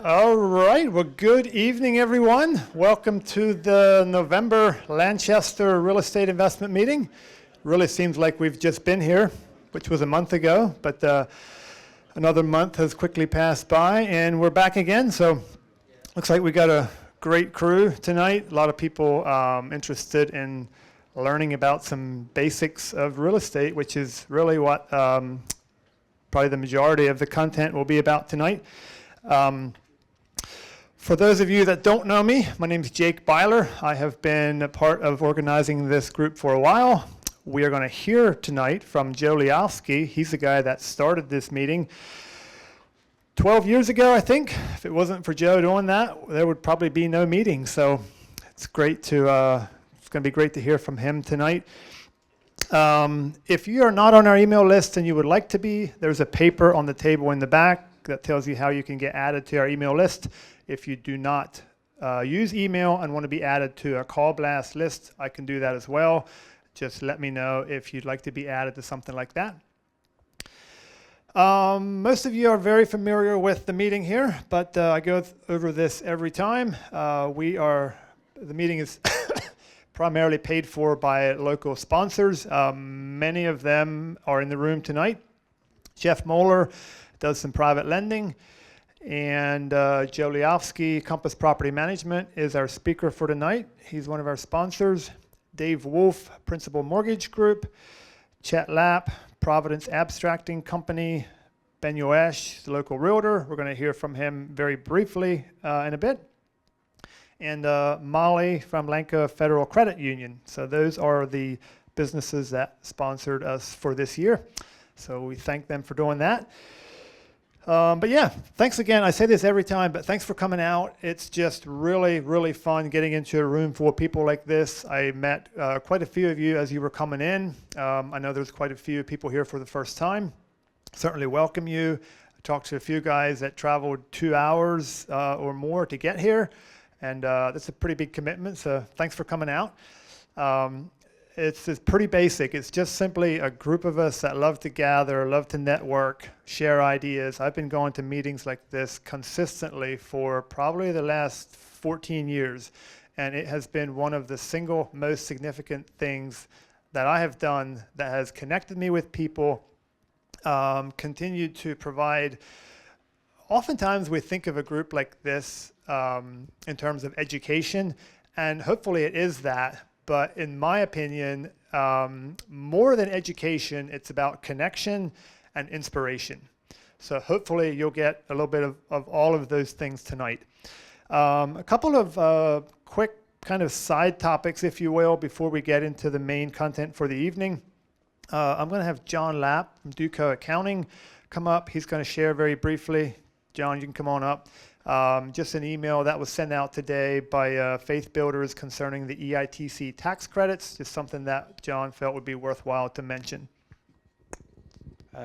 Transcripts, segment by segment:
All right, well, good evening, everyone. Welcome to the November Lancaster Real Estate Investment Meeting. Really seems like we've just been here, which was a month ago, but another month has quickly passed by, and we're back again. So looks like we got a great crew tonight. A lot of people interested in learning about some basics of real estate, which is really what probably the majority of the content will be about tonight. For those of you that don't know me, my name is Jake Byler. I have been a part of organizing this group for a while. We are going to hear tonight from Joe Leofsky. He's the guy that started this meeting 12 years ago, I think. If it wasn't for Joe doing that, there would probably be no meeting. So it's great to, it's going to be great to hear from him tonight. If you are not on our email list and you would like to be, there's a paper on the table in the back that tells you how you can get added to our email list. If you do not use email and want to be added to a call blast list, I can do that as well. Just let me know if you'd like to be added to something like that. Most of you are very familiar with the meeting here, but I go over this every time. The meeting is primarily paid for by local sponsors. Many of them are in the room tonight. Jeff Moeller does some private lending, and Joe Leofsky, Compass Property Management, is our speaker for tonight. He's one of our sponsors. Dave Wolf, Principal Mortgage Group. Chet Lapp, Providence Abstracting Company. Ben Yoash, the local realtor. We're going to hear from him very briefly in a bit. And Molly from Lanka Federal Credit Union. So those are the businesses that sponsored us for this year. So we thank them for doing that. But yeah, thanks again. I say this every time, but thanks for coming out. It's just really, really fun getting into a room full of people like this. I met quite a few of you as you were coming in. I know there's quite a few people here for the first time. Certainly welcome you. I talked to a few guys that traveled 2 hours or more to get here, and that's a pretty big commitment, so thanks for coming out. It's pretty basic. It's just simply a group of us that love to gather, love to network, share ideas. I've been going to meetings like this consistently for probably the last 14 years, and it has been one of the single most significant things that I have done that has connected me with people, continued to provide. Oftentimes we think of a group like this in terms of education, and hopefully it is that. But in my opinion, more than education, it's about connection and inspiration. So hopefully you'll get a little bit of all of those things tonight. A couple of quick kind of side topics, if you will, before we get into the main content for the evening. I'm going to have John Lapp from Duco Accounting come up. He's going to share very briefly. John, you can come on up. Just an email that was sent out today by Faith Builders concerning the EITC tax credits, just something that John felt would be worthwhile to mention.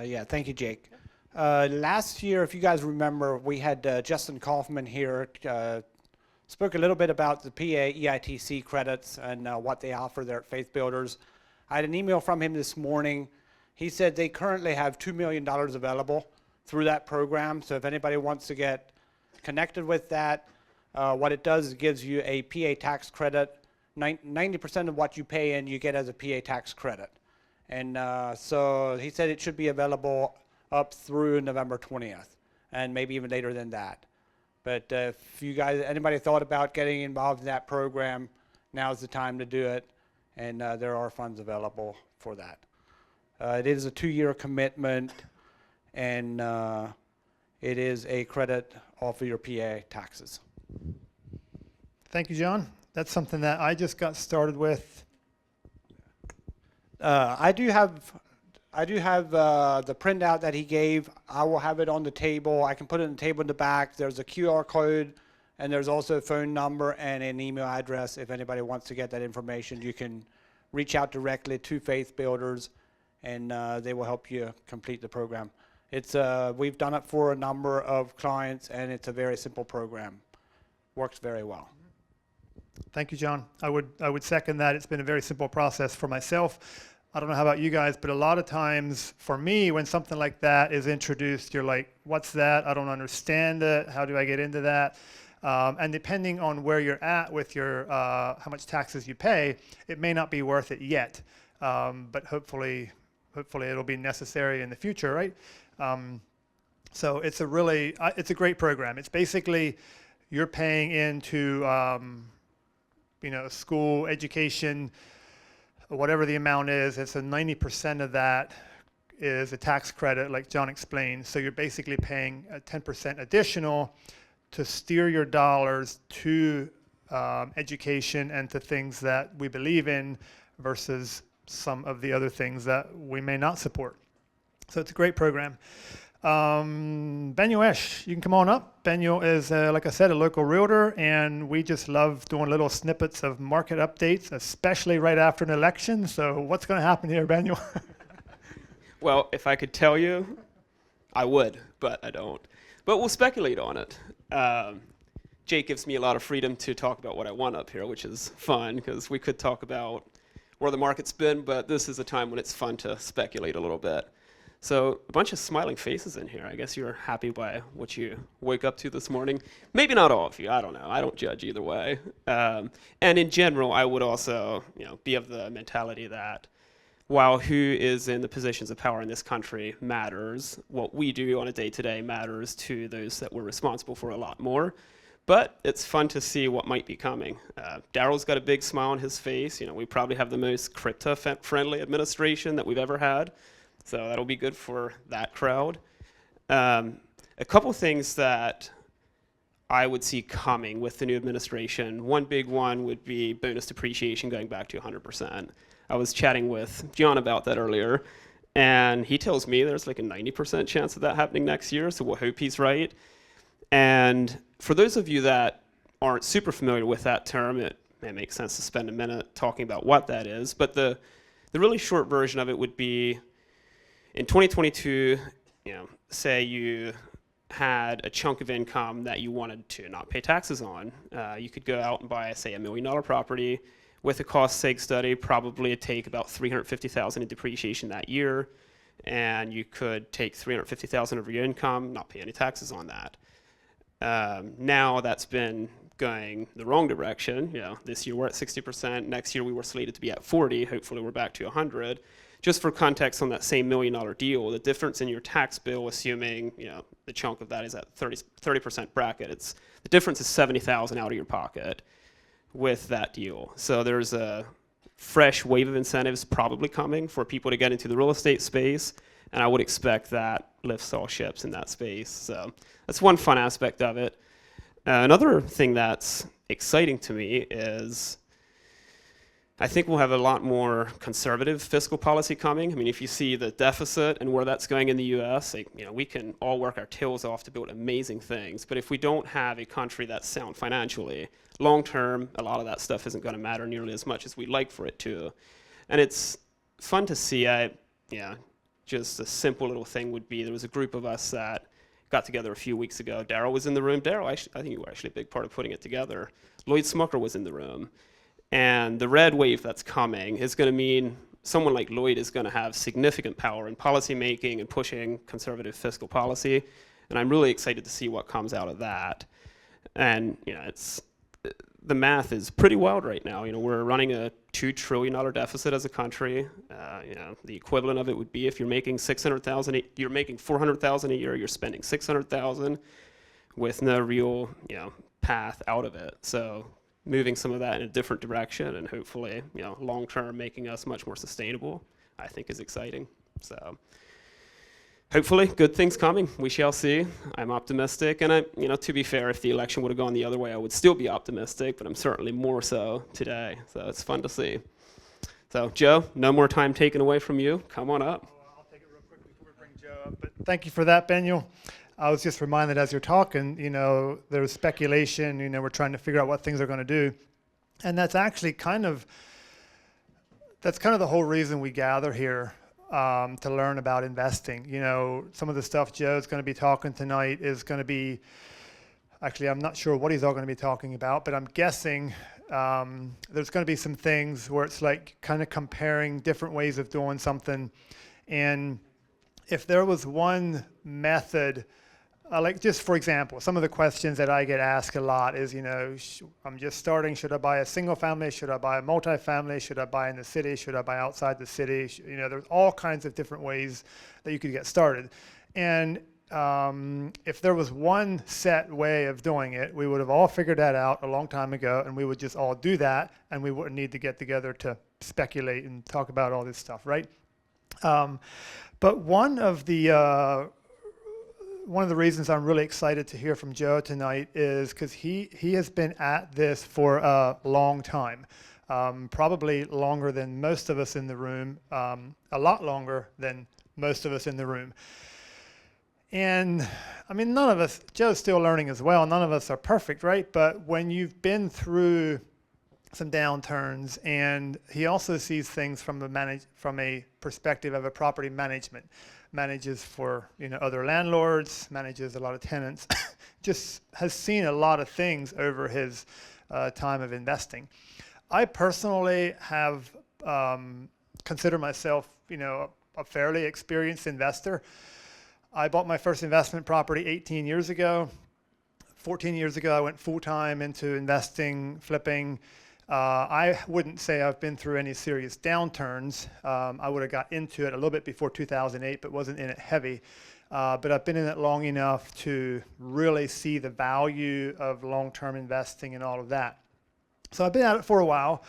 Yeah, thank you, Jake. Last year, if you guys remember, we had Justin Kaufman here, spoke a little bit about the PAEITC credits and what they offer there at Faith Builders. I had an email from him this morning. He said they currently have $2 million available through that program, so if anybody wants to get connected with that, what it does is it gives you a PA tax credit. 90% of what you pay in, you get as a PA tax credit. And so he said it should be available up through November 20th, and maybe even later than that. But if you guys, anybody thought about getting involved in that program, now's the time to do it, and there are funds available for that. It is a 2-year commitment, and it is a credit off of your PA taxes. Thank you, John. That's something that I just got started with. I do have the printout that he gave. I will have it on the table. I can put it on the table in the back. There's a QR code, and there's also a phone number and an email address. If anybody wants to get that information, you can reach out directly to Faith Builders, and they will help you complete the program. It's we've done it for a number of clients, and it's a very simple program. Works very well. Thank you, John. I would second that. It's been a very simple process for myself. I don't know how about you guys, but a lot of times for me, when something like that is introduced, you're like, what's that? I don't understand it. How do I get into that? And depending on where you're at with your how much taxes you pay, it may not be worth it yet. But hopefully it'll be necessary in the future, right? So it's a great program. It's basically you're paying into school education, whatever the amount is. It's a 90% of that is a tax credit, like John explained. So you're basically paying a 10% additional to steer your dollars to education and to things that we believe in versus some of the other things that we may not support. So it's a great program. Benyo Esh, you can come on up. Benyo is, like I said, a local realtor, and we just love doing little snippets of market updates, especially right after an election. So what's going to happen here, Benyo? Well, if I could tell you, I would, but I don't. But we'll speculate on it. Jake gives me a lot of freedom to talk about what I want up here, which is fun, because we could talk about where the market's been, but this is a time when it's fun to speculate a little bit. So a bunch of smiling faces in here. I guess you're happy by what you wake up to this morning. Maybe not all of you. I don't know. I don't judge either way. And in general, I would also, be of the mentality that while who is in the positions of power in this country matters, what we do on a day-to-day matters to those that we're responsible for a lot more. But it's fun to see what might be coming. Daryl's got a big smile on his face. We probably have the most crypto-friendly administration that we've ever had. So that'll be good for that crowd. A couple things that I would see coming with the new administration. One big one would be bonus depreciation going back to 100%. I was chatting with John about that earlier, and he tells me there's like a 90% chance of that happening next year, so we'll hope he's right. And for those of you that aren't super familiar with that term, it may make sense to spend a minute talking about what that is. But the really short version of it would be, in 2022, say you had a chunk of income that you wanted to not pay taxes on. You could go out and buy, say, $1 million property with a cost seg study, probably take about $350,000 in depreciation that year, and you could take $350,000 of your income, not pay any taxes on that. Now that's been going the wrong direction. This year we're at 60%. Next year we were slated to be at 40. Hopefully we're back to 100. Just for context on that same $1 million deal, the difference in your tax bill, assuming the chunk of that is at 30% bracket, the difference is $70,000 out of your pocket with that deal. So there's a fresh wave of incentives probably coming for people to get into the real estate space, and I would expect that lifts all ships in that space. So that's one fun aspect of it. Another thing that's exciting to me is I think we'll have a lot more conservative fiscal policy coming. I mean, if you see the deficit and where that's going in the U.S., we can all work our tails off to build amazing things. But if we don't have a country that's sound financially, long term, a lot of that stuff isn't going to matter nearly as much as we'd like for it to. And it's fun to see. Just a simple little thing would be there was a group of us that got together a few weeks ago. Daryl was in the room. Daryl, I think you were actually a big part of putting it together. Lloyd Smucker was in the room. And the red wave that's coming is going to mean someone like Lloyd is going to have significant power in policy making and pushing conservative fiscal policy. And I'm really excited to see what comes out of that. And the math is pretty wild right now. We're running a $2 trillion deficit as a country. The equivalent of it would be if you're making $600,000, you're making $400,000 a year, you're spending $600,000 with no real path out of it. So moving some of that in a different direction and hopefully, long term making us much more sustainable, I think is exciting. So hopefully good things coming. We shall see. I'm optimistic. And to be fair, if the election would have gone the other way, I would still be optimistic, but I'm certainly more so today. So it's fun to see. So Joe, no more time taken away from you. Come on up. I'll take it real quick before we bring Joe up. But thank you for that, Benyo. I was just reminded as you're talking, there's speculation, we're trying to figure out what things are going to do. And that's actually kind of the whole reason we gather here, to learn about investing. Some of the stuff Joe's going to be talking tonight is going to be, actually, I'm not sure what he's all going to be talking about, but I'm guessing There's going to be some things where it's like kind of comparing different ways of doing something. And if there was one method, like just for example, some of the questions that I get asked a lot is, I'm just starting, should I buy a single family? Should I buy a multifamily? Should I buy in the city? Should I buy outside the city? There's all kinds of different ways that you could get started. And if there was one set way of doing it, we would have all figured that out a long time ago, and we would just all do that, and we wouldn't need to get together to speculate and talk about all this stuff, right? But one of the reasons I'm really excited to hear from Joe tonight is because he has been at this for a long time, probably longer than most of us in the room, a lot longer than most of us in the room. And I mean, none of us, Joe's still learning as well, none of us are perfect, right? But when you've been through some downturns, and he also sees things from a perspective of a property management, manages for other landlords, manages a lot of tenants, just has seen a lot of things over his time of investing. I personally have considered myself a fairly experienced investor. I bought my first investment property 18 years ago. 14 years ago, I went full-time into investing, flipping. I wouldn't say I've been through any serious downturns. I would have got into it a little bit before 2008, but wasn't in it heavy. But I've been in it long enough to really see the value of long-term investing and all of that. So I've been at it for a while.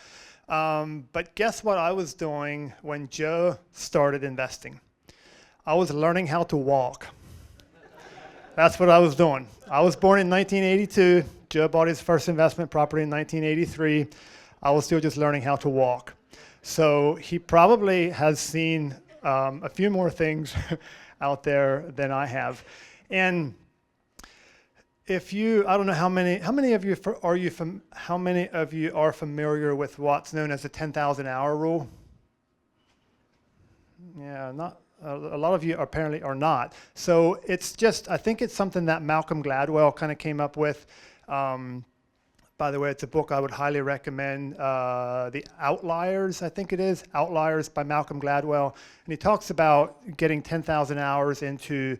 But guess what I was doing when Joe started investing? I was learning how to walk. That's what I was doing. I was born in 1982. Joe bought his first investment property in 1983. I was still just learning how to walk. So he probably has seen a few more things out there than I have. And if you, I don't know how many of you are familiar with what's known as the 10,000 hour rule? Yeah, not. A lot of you apparently are not. So it's just, I think it's something that Malcolm Gladwell kind of came up with. By the way, it's a book I would highly recommend. The Outliers, I think it is. Outliers by Malcolm Gladwell. And he talks about getting 10,000 hours into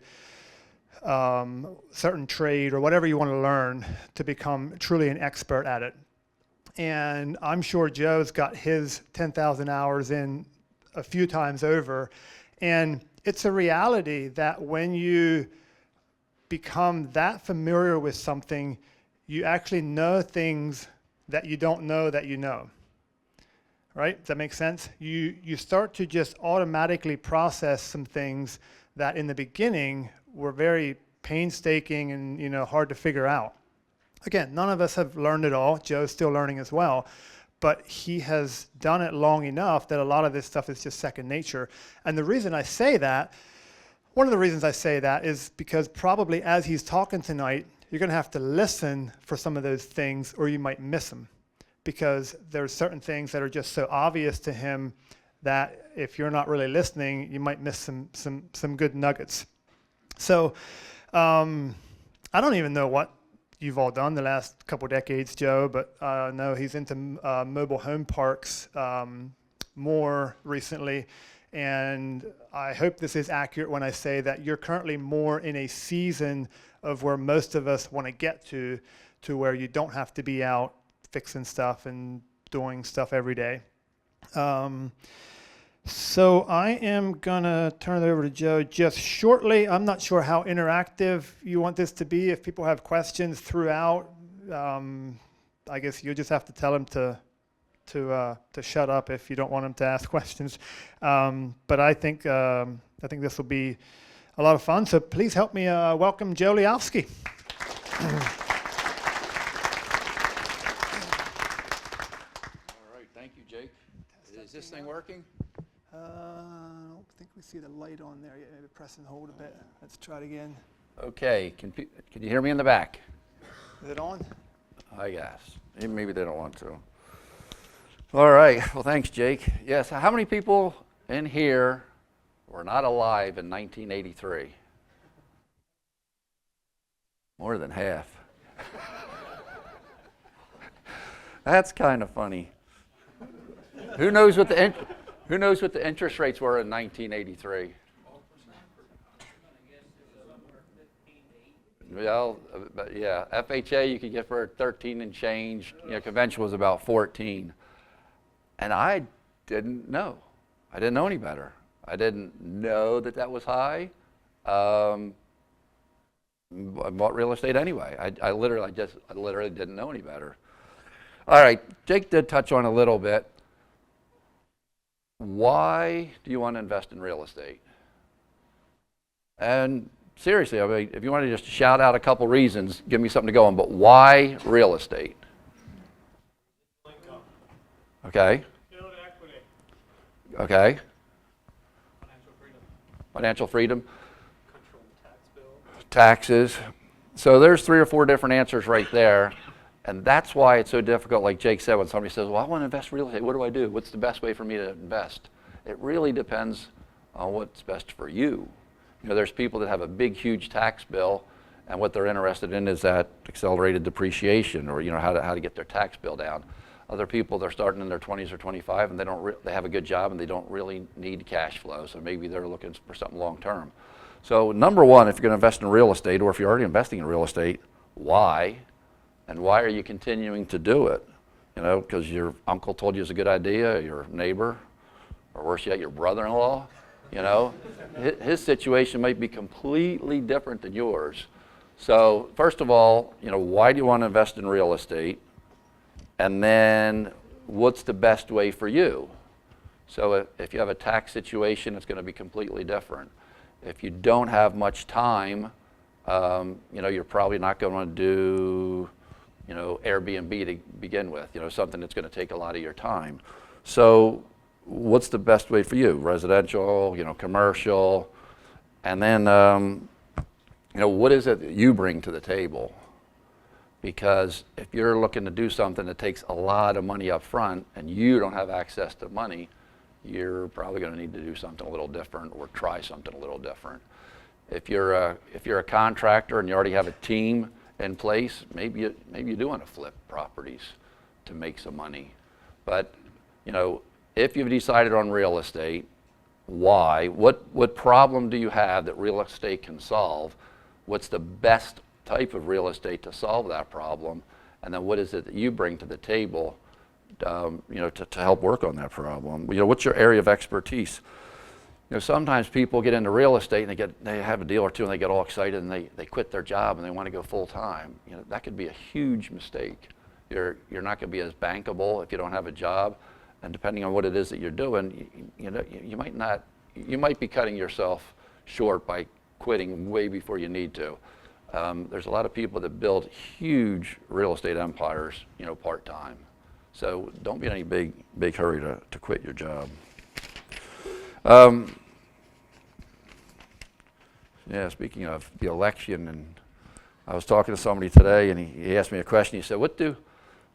certain trade or whatever you want to learn to become truly an expert at it. And I'm sure Joe's got his 10,000 hours in a few times over. And it's a reality that when you become that familiar with something, you actually know things that you don't know that you know. Right? Does that make sense? You start to just automatically process some things that in the beginning were very painstaking and hard to figure out. Again, none of us have learned it all. Joe's still learning as well. But he has done it long enough that a lot of this stuff is just second nature. And the reason I say that, one of the reasons I say that is because probably as he's talking tonight, you're going to have to listen for some of those things or you might miss them. Because there's certain things that are just so obvious to him that if you're not really listening, you might miss some good nuggets. So I don't even know what you've all done the last couple decades, Joe, but I know he's into mobile home parks more recently. And I hope this is accurate when I say that you're currently more in a season of where most of us want to get to where you don't have to be out fixing stuff and doing stuff every day. So I am going to turn it over to Joe just shortly. I'm not sure how interactive you want this to be. If people have questions throughout, I guess you'll just have to tell them to shut up if you don't want them to ask questions. But I think this will be a lot of fun. So please help me welcome Joe Leofsky. All right, thank you, Jake. Is this thing working? I don't think we see the light on there yet. Maybe press and hold a bit. Let's try it again. Okay, can you hear me in the back? Is it on? I guess. Maybe they don't want to. All right, well, thanks, Jake. Yes, how many people in here were not alive in 1983? More than half. That's kind of funny. Who knows what the interest rates were in 1983? Well, but yeah, FHA you could get for 13 and change. You know, conventional was about 14, and I didn't know. I didn't know any better. I didn't know that that was high. I bought real estate anyway. I literally didn't know any better. All right, Jake did touch on a little bit. Why do you want to invest in real estate? And seriously, I mean, if you want to just shout out a couple reasons, give me something to go on, but why real estate? Okay. Build equity. Okay. Financial freedom. Financial freedom. Control the tax bill. Taxes. So there's 3 or 4 different answers right there. And that's why it's so difficult, like Jake said, when somebody says, well, I want to invest in real estate. What do I do? What's the best way for me to invest? It really depends on what's best for you. You know, there's people that have a big, huge tax bill, and what they're interested in is that accelerated depreciation, or you know, how to get their tax bill down. Other people, they're starting in their 20s or 25, and they have a good job, and they don't really need cash flow, so maybe they're looking for something long term. So number one, if you're going to invest in real estate, or if you're already investing in real estate, why? And why are you continuing to do it? You know, because your uncle told you it's a good idea, your neighbor, or worse yet, your brother-in-law. You know, his situation might be completely different than yours. So first of all, you know, why do you want to invest in real estate? And then what's the best way for you? So if you have a tax situation, it's going to be completely different. If you don't have much time, you know, you're probably not going to do, you know, Airbnb to begin with, you know, something that's going to take a lot of your time. So what's the best way for you? Residential, you know, commercial, and then, you know, what is it that you bring to the table? Because if you're looking to do something that takes a lot of money up front and you don't have access to money, you're probably going to need to do something a little different or try something a little different. If you're a contractor and you already have a team in place, maybe you do want to flip properties to make some money. But, you know, if you've decided on real estate, why? What problem do you have that real estate can solve? What's the best type of real estate to solve that problem? And then what is it that you bring to the table, you know, to help work on that problem? You know, what's your area of expertise? You know, sometimes people get into real estate and they have a deal or two and they get all excited and they quit their job and they want to go full time. You know, that could be a huge mistake. You're not going to be as bankable if you don't have a job, and depending on what it is that you're doing, you know, you might be cutting yourself short by quitting way before you need to. There's a lot of people that build huge real estate empires, you know, part time. So don't be in any big hurry to quit your job. Yeah, speaking of the election, and I was talking to somebody today, and he asked me a question. He said, "What do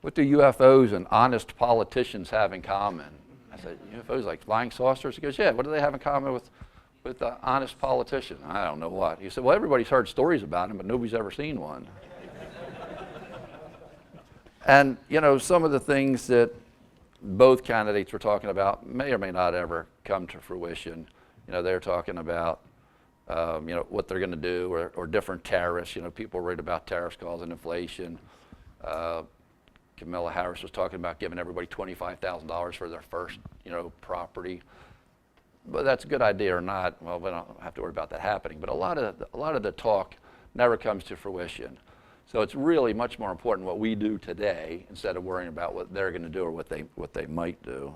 UFOs and honest politicians have in common?" I said, "UFOs like flying saucers?" He goes, "Yeah. What do they have in common with the honest politician?" I don't know what. He said, "Well, everybody's heard stories about them, but nobody's ever seen one." And you know, some of the things that both candidates were talking about may or may not ever come to fruition. You know, they're talking about you know, what they're going to do, or different tariffs. You know, people read about tariffs causing inflation. Kamala Harris was talking about giving everybody $25,000 for their first, you know, property. Whether that's a good idea or not, well, we don't have to worry about that happening. But a lot of the talk never comes to fruition. So it's really much more important what we do today instead of worrying about what they're going to do or what they might do.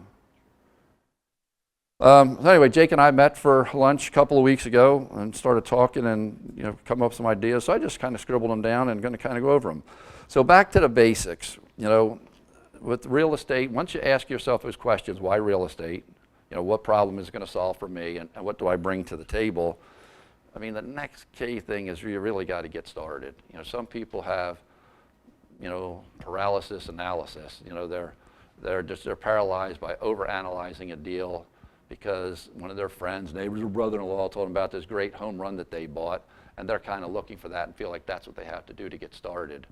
So anyway, Jake and I met for lunch a couple of weeks ago and started talking and, you know, come up with some ideas. So I just kind of scribbled them down and going to kind of go over them. So back to the basics. You know, with real estate, once you ask yourself those questions, why real estate? You know, what problem is it going to solve for me, and what do I bring to the table? I mean, the next key thing is you really got to get started. You know, some people have, you know, paralysis analysis. You know, they're paralyzed by overanalyzing a deal because one of their friends, neighbors, or brother-in-law told them about this great home run that they bought, and they're kind of looking for that and feel like that's what they have to do to get started.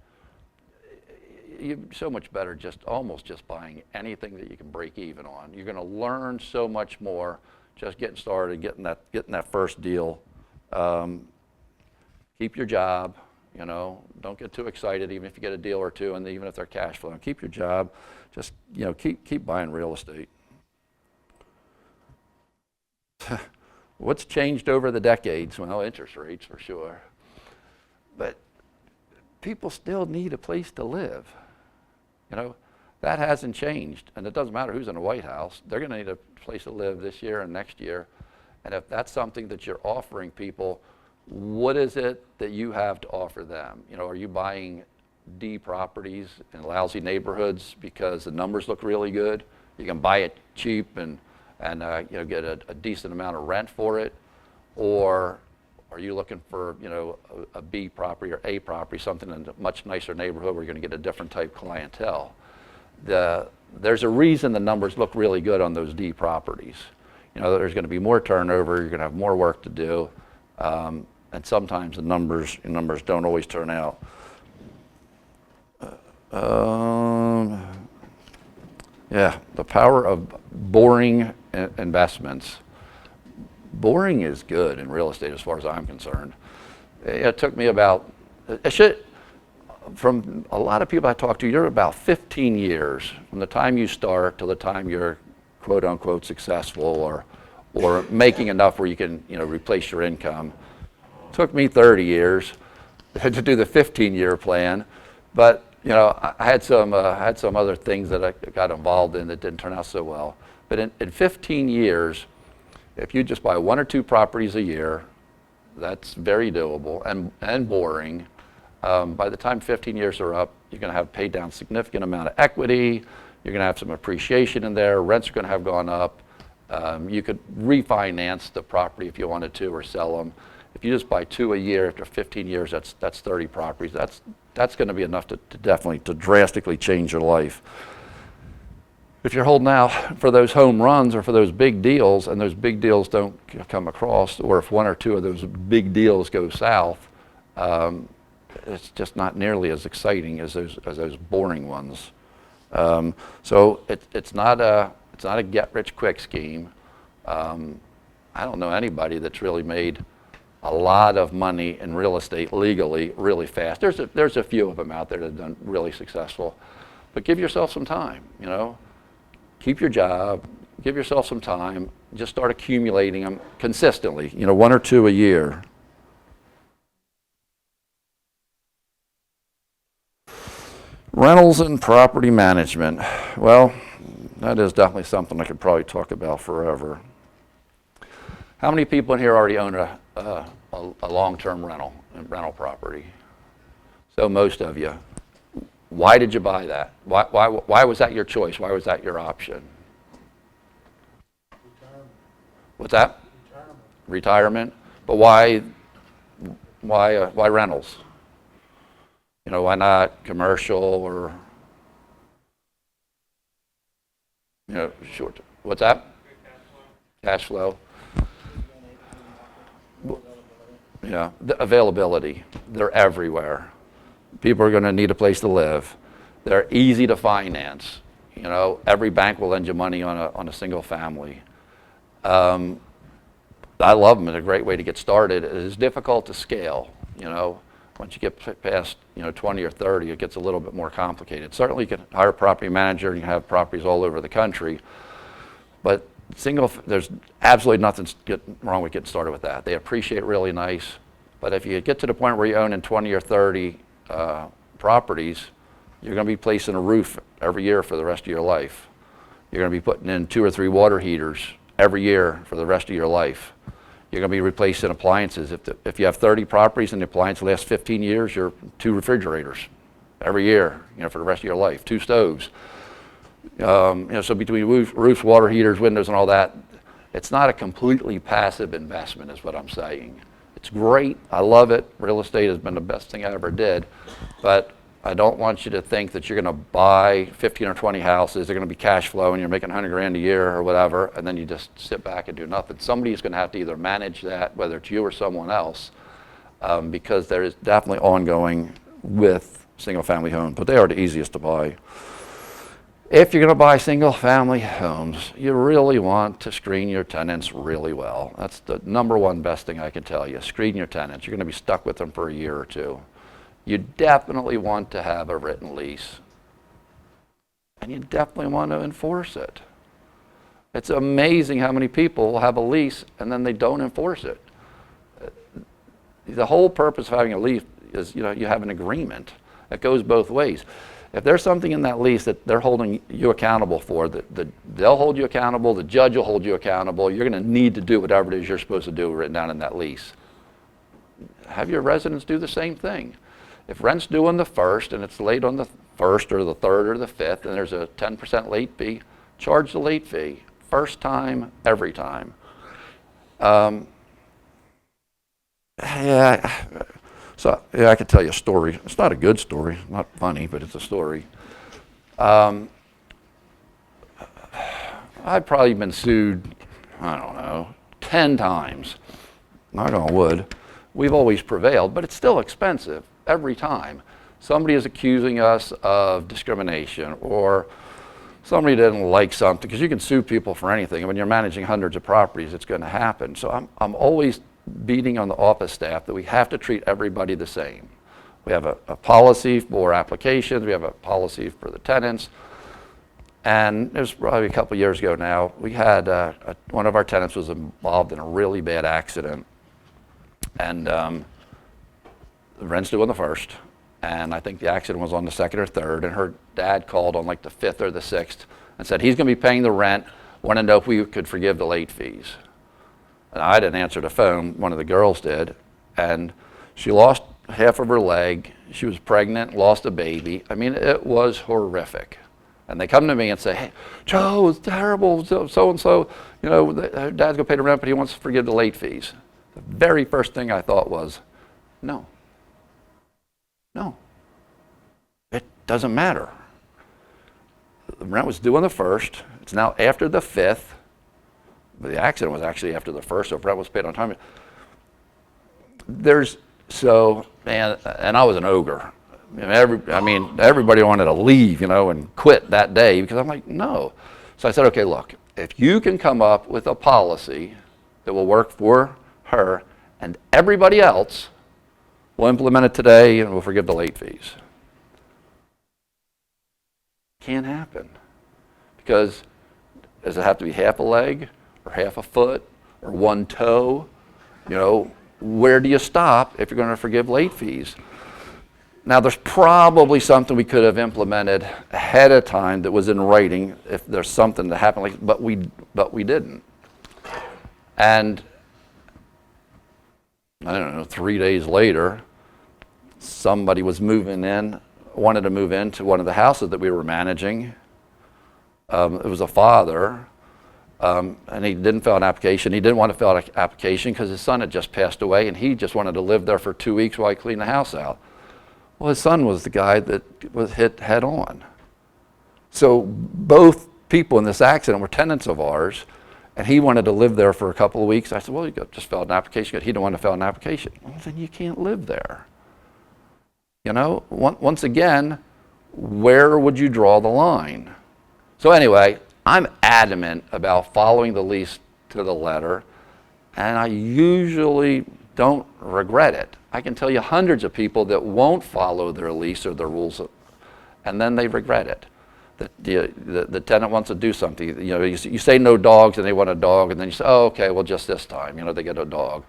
you're so much better just almost just buying anything that you can break even on. You're going to learn so much more just getting started, getting that first deal. Keep your job, you know, don't get too excited even if you get a deal or two, and even if they're cash flowing. Keep your job, just, you know, keep buying real estate. What's changed over the decades? Well, interest rates for sure. But people still need a place to live. You know, that hasn't changed. And it doesn't matter who's in the White House. They're going to need a place to live this year and next year. And if that's something that you're offering people, what is it that you have to offer them? You know, are you buying D properties in lousy neighborhoods because the numbers look really good? You can buy it cheap and you know, get a decent amount of rent for it? Or are you looking for, you know, a B property or A property, something in a much nicer neighborhood where you're going to get a different type clientele? There's a reason the numbers look really good on those D properties. You know, there's going to be more turnover, you're going to have more work to do, and sometimes the numbers don't always turn out. Yeah, the power of boring investments. Boring is good in real estate as far as I'm concerned. It took me about, from a lot of people I talk to, you're about 15 years from the time you start till the time you're quote unquote successful or making enough where you can, you know, replace your income. It took me 30 years to do the 15-year plan, but you know, I had some other things that I got involved in that didn't turn out so well. But in 15 years, if you just buy 1 or 2 properties a year, that's very doable and boring. By the time 15 years are up, you're going to have paid down a significant amount of equity. You're going to have some appreciation in there. Rents are going to have gone up. You could refinance the property if you wanted to, or sell them. If you just buy 2 a year after 15 years, that's 30 properties. That's going to be enough to definitely drastically change your life. If you're holding out for those home runs or for those big deals, and those big deals don't come across, or if 1 or 2 of those big deals go south, it's just not nearly as exciting as those boring ones. So it's not a get-rich-quick scheme. I don't know anybody that's really made a lot of money in real estate legally really fast. There's a few of them out there that have done really successful, but give yourself some time. You know, keep your job, give yourself some time, just start accumulating them consistently. You know, 1 or 2 a year. Rentals and property management. Well, that is definitely something I could probably talk about forever. How many people in here already own a long-term rental property? So most of you. Why did you buy that? Why was that your choice? Why was that your option? Retirement. What's that? Retirement. But why rentals? You know, why not commercial or, you know, short? What's that? Cash flow. Yeah, the availability. They're everywhere. People are going to need a place to live. They're easy to finance. You know, every bank will lend you money on a single family. I love them. They're a great way to get started. It is difficult to scale. You know, once you get past 20 or 30, it gets a little bit more complicated. Certainly, you can hire a property manager and you have properties all over the country, but there's absolutely nothing wrong with getting started with that. They appreciate really nice, but if you get to the point where you own in 20 or 30 properties, you're going to be placing a roof every year for the rest of your life. You're going to be putting in 2 or 3 water heaters every year for the rest of your life. You're going to be replacing appliances. If you have 30 properties and the appliance lasts 15 years, you're 2 refrigerators every year, you know, for the rest of your life, 2 stoves. You know, so between roofs, water heaters, windows, and all that, it's not a completely passive investment, is what I'm saying. It's great. I love it. Real estate has been the best thing I ever did, but I don't want you to think that you're going to buy 15 or 20 houses. They're going to be cash flow, and you're making $100,000 a year or whatever, and then you just sit back and do nothing. Somebody's going to have to either manage that, whether it's you or someone else, because there is definitely ongoing with single-family homes, but they are the easiest to buy. If you're going to buy single-family homes, you really want to screen your tenants really well. That's the number one best thing I can tell you. Screen your tenants. You're going to be stuck with them for a year or two. You definitely want to have a written lease, and you definitely want to enforce it. It's amazing how many people will have a lease and then they don't enforce it. The whole purpose of having a lease is, you have an agreement that goes both ways. If there's something in that lease that they're holding you accountable for, they'll hold you accountable, the judge will hold you accountable, you're going to need to do whatever it is you're supposed to do written down in that lease. Have your residents do the same thing. If rent's due on the 1st and it's late on the 1st or the 3rd or the 5th and there's a 10% late fee, charge the late fee. First time, every time. So I could tell you a story. It's not a good story, not funny, but it's a story. I've probably been sued, I don't know, 10 times. Knock on wood. We've always prevailed, but it's still expensive every time. Somebody is accusing us of discrimination, or somebody didn't like something, because you can sue people for anything. And when you're managing hundreds of properties, it's going to happen. So I'm always beating on the office staff that we have to treat everybody the same. We have a policy for applications, we have a policy for the tenants, and it was probably a couple of years ago now, we had one of our tenants was involved in a really bad accident, and the rent's due on the 1st, and I think the accident was on the 2nd or 3rd, and her dad called on like the 5th or the 6th and said he's going to be paying the rent, wanted to know if we could forgive the late fees. And I didn't answer the phone, one of the girls did, and she lost half of her leg, she was pregnant, lost a baby. I mean, it was horrific. And they come to me and say, hey, Joe, it's terrible, so-and-so, her dad's going to pay the rent, but he wants to forgive the late fees. The very first thing I thought was, no, it doesn't matter. The rent was due on the 1st, it's now after the 5th, but the accident was actually after the 1st, so if rent was paid on time. And I was an ogre. Everybody wanted to leave, and quit that day, because I'm like, no. So I said, okay, look, if you can come up with a policy that will work for her and everybody else, we'll implement it today and we'll forgive the late fees. Can't happen. Because does it have to be half a leg or half a foot or one toe? Where do you stop if you're going to forgive late fees? Now, there's probably something we could have implemented ahead of time that was in writing if there's something that happened, but we didn't. And I don't know, 3 days later, somebody was wanted to move into one of the houses that we were managing. It was a father, and he didn't fill an application. He didn't want to fill an application because his son had just passed away, and he just wanted to live there for 2 weeks while he cleaned the house out. Well, his son was the guy that was hit head on. So both people in this accident were tenants of ours, and he wanted to live there for a couple of weeks. I said, well, you just fill an application. He didn't want to fill an application. Well, then you can't live there. Once again, where would you draw the line? So anyway, I'm adamant about following the lease to the letter, and I usually don't regret it. I can tell you hundreds of people that won't follow their lease or their rules, and then they regret it. The tenant wants to do something. You say no dogs, and they want a dog, and then you say, oh, okay, well, just this time, they get a dog.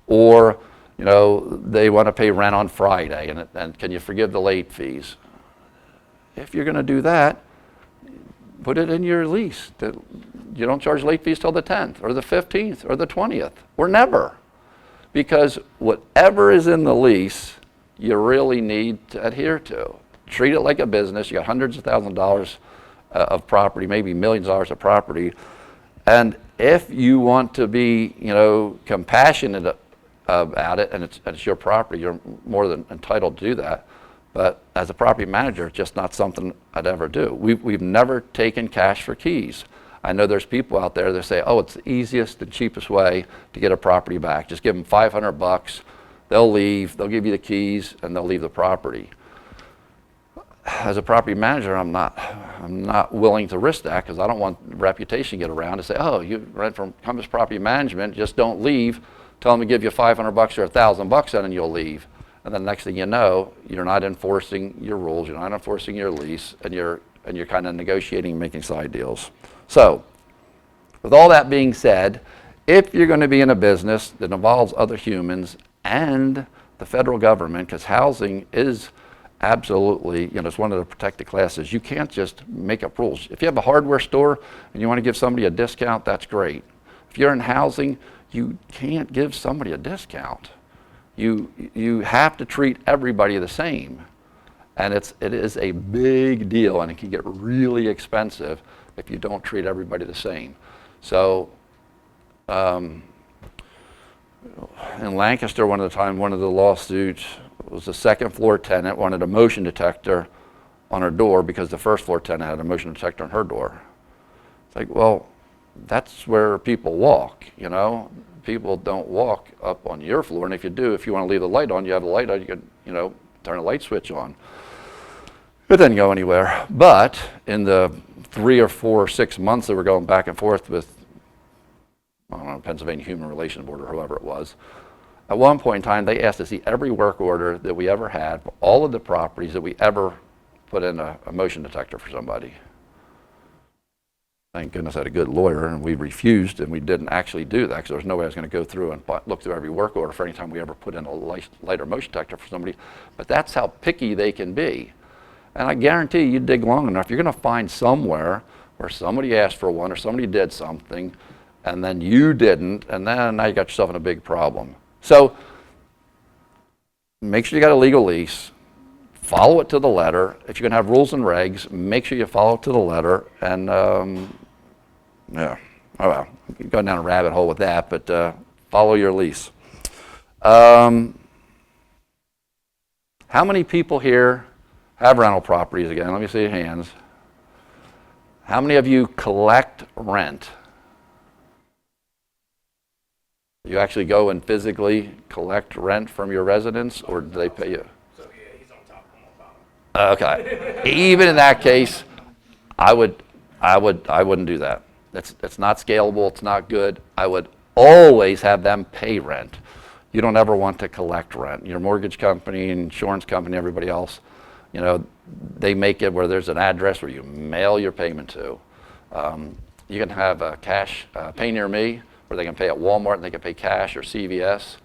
Or, they want to pay rent on Friday, and can you forgive the late fees? If you're going to do that, put it in your lease that you don't charge late fees till the 10th, or the 15th, or the 20th, or never. Because whatever is in the lease, you really need to adhere to. Treat it like a business. You got hundreds of thousands of dollars of property, maybe millions of dollars of property. And if you want to be, compassionate about it, and it's your property, you're more than entitled to do that. But as a property manager, it's just not something I'd ever do. We've never taken cash for keys. I know there's people out there that say, oh, it's the easiest and cheapest way to get a property back. Just give them $500, they'll leave, they'll give you the keys, and they'll leave the property. as a property manager, I'm not willing to risk that because I don't want reputation to get around to say, oh, you rent from Compass Property Management, just don't leave. Tell them to give you $500 or $1,000 and you'll leave. And then next thing you know, you're not enforcing your rules, you're not enforcing your lease, and you're kind of negotiating and making side deals. So, with all that being said, if you're going to be in a business that involves other humans and the federal government, because housing is absolutely, it's one of the protected classes. You can't just make up rules. If you have a hardware store and you want to give somebody a discount, that's great. If you're in housing, you can't give somebody a discount. You have to treat everybody the same. And it is a big deal, and it can get really expensive if you don't treat everybody the same. So in Lancaster, one of the lawsuits was a second floor tenant wanted a motion detector on her door because the first floor tenant had a motion detector on her door. It's like, well, that's where people walk, People don't walk up on your floor, and if you do, if you want to leave the light on, you have the light on, you can, turn a light switch on. It didn't go anywhere. But in the 3 or 4 or 6 months that we're going back and forth with, I don't know, Pennsylvania Human Relations Board or whoever it was, at one point in time, they asked to see every work order that we ever had for all of the properties that we ever put in a motion detector for somebody. Thank goodness I had a good lawyer, and we refused, and we didn't actually do that because there was no way I was going to go through and look through every work order for any time we ever put in a light or motion detector for somebody. But that's how picky they can be. And I guarantee you dig long enough, you're going to find somewhere where somebody asked for one or somebody did something, and then you didn't, and then now you got yourself in a big problem. So make sure you got a legal lease, follow it to the letter. If you're going to have rules and regs, make sure you follow it to the letter. And yeah, oh well, going down a rabbit hole with that, but follow your lease. How many people here have rental properties again? Let me see your hands. How many of you collect rent? You actually go and physically collect rent from your residents, or do they pay you? So yeah, he's on top, I'm on bottom. Okay. Even in that case, I wouldn't do that. It's not scalable. It's not good. I would always have them pay rent. You don't ever want to collect rent. Your mortgage company, insurance company, everybody else, they make it where there's an address where you mail your payment to. You can have a cash pay near me, where they can pay at Walmart and they can pay cash, or CVS,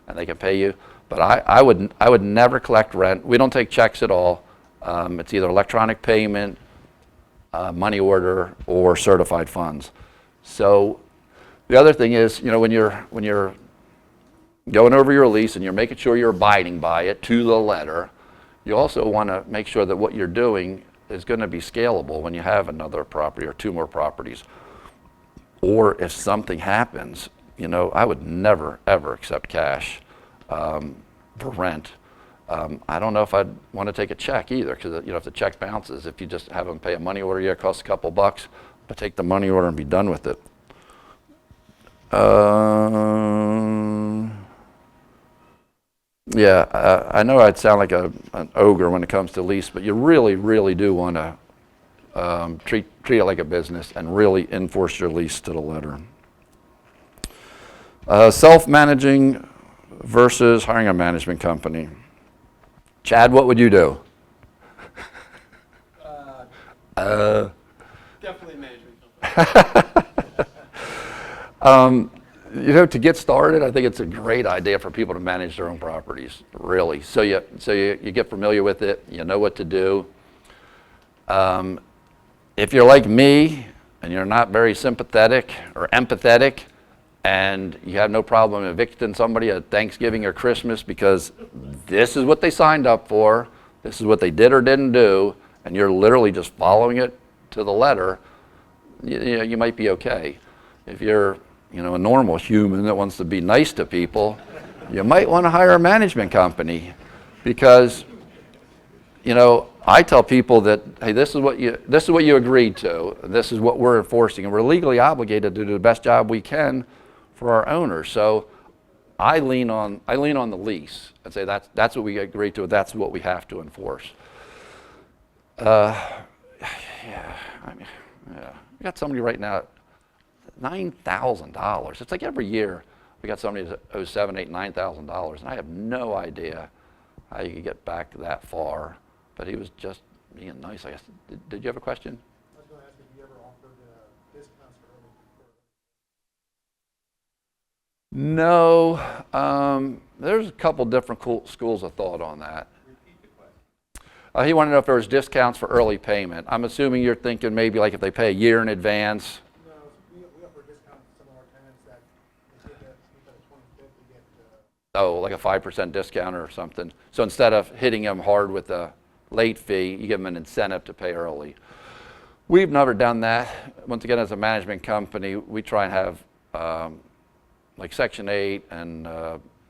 and they can pay you. But I would never collect rent. We don't take checks at all. It's either electronic payment, money order, or certified funds. So the other thing is, when you're going over your lease and you're making sure you're abiding by it to the letter, you also want to make sure that what you're doing is going to be scalable when you have another property or 2 more properties. Or if something happens, I would never, ever accept cash for rent. I don't know if I'd want to take a check either, because if the check bounces, if you just have them pay a money order, yeah, it costs a couple bucks, but take the money order and be done with it. Yeah, I know I'd sound like an ogre when it comes to lease, but you really, really do want to treat it like a business and really enforce your lease to the letter. Self-managing versus hiring a management company. Chad, what would you do? Definitely management company. To get started, I think it's a great idea for people to manage their own properties, really. So you get familiar with it, you know what to do. If you're like me and you're not very sympathetic or empathetic, and you have no problem evicting somebody at Thanksgiving or Christmas because this is what they signed up for, this is what they did or didn't do, and you're literally just following it to the letter, you might be okay. If you're a normal human that wants to be nice to people, you might want to hire a management company, because I tell people that, hey, this is what you agreed to, this is what we're enforcing, and we're legally obligated to do the best job we can for our owners. So I lean on the lease and say that's what we agreed to, that's what we have to enforce. Yeah, I mean, yeah. We got somebody right now, $9,000. It's like every year we got somebody that owes $7,000, $8,000, $9,000, and I have no idea how you could get back that far. But he was just being nice, I guess. Did you have a question? I was going to ask if you ever offered discounts for early. No, there's a couple different schools of thought on that. He wanted to know if there was discounts for early payment. I'm assuming you're thinking maybe like if they pay a year in advance. No, we offer discounts to some of our tenants that if you pay the 25th, you get Oh, like a 5% discount or something. So instead of hitting them hard with a late fee, you give them an incentive to pay early. We've never done that. Once again, as a management company, we try and have like Section 8 and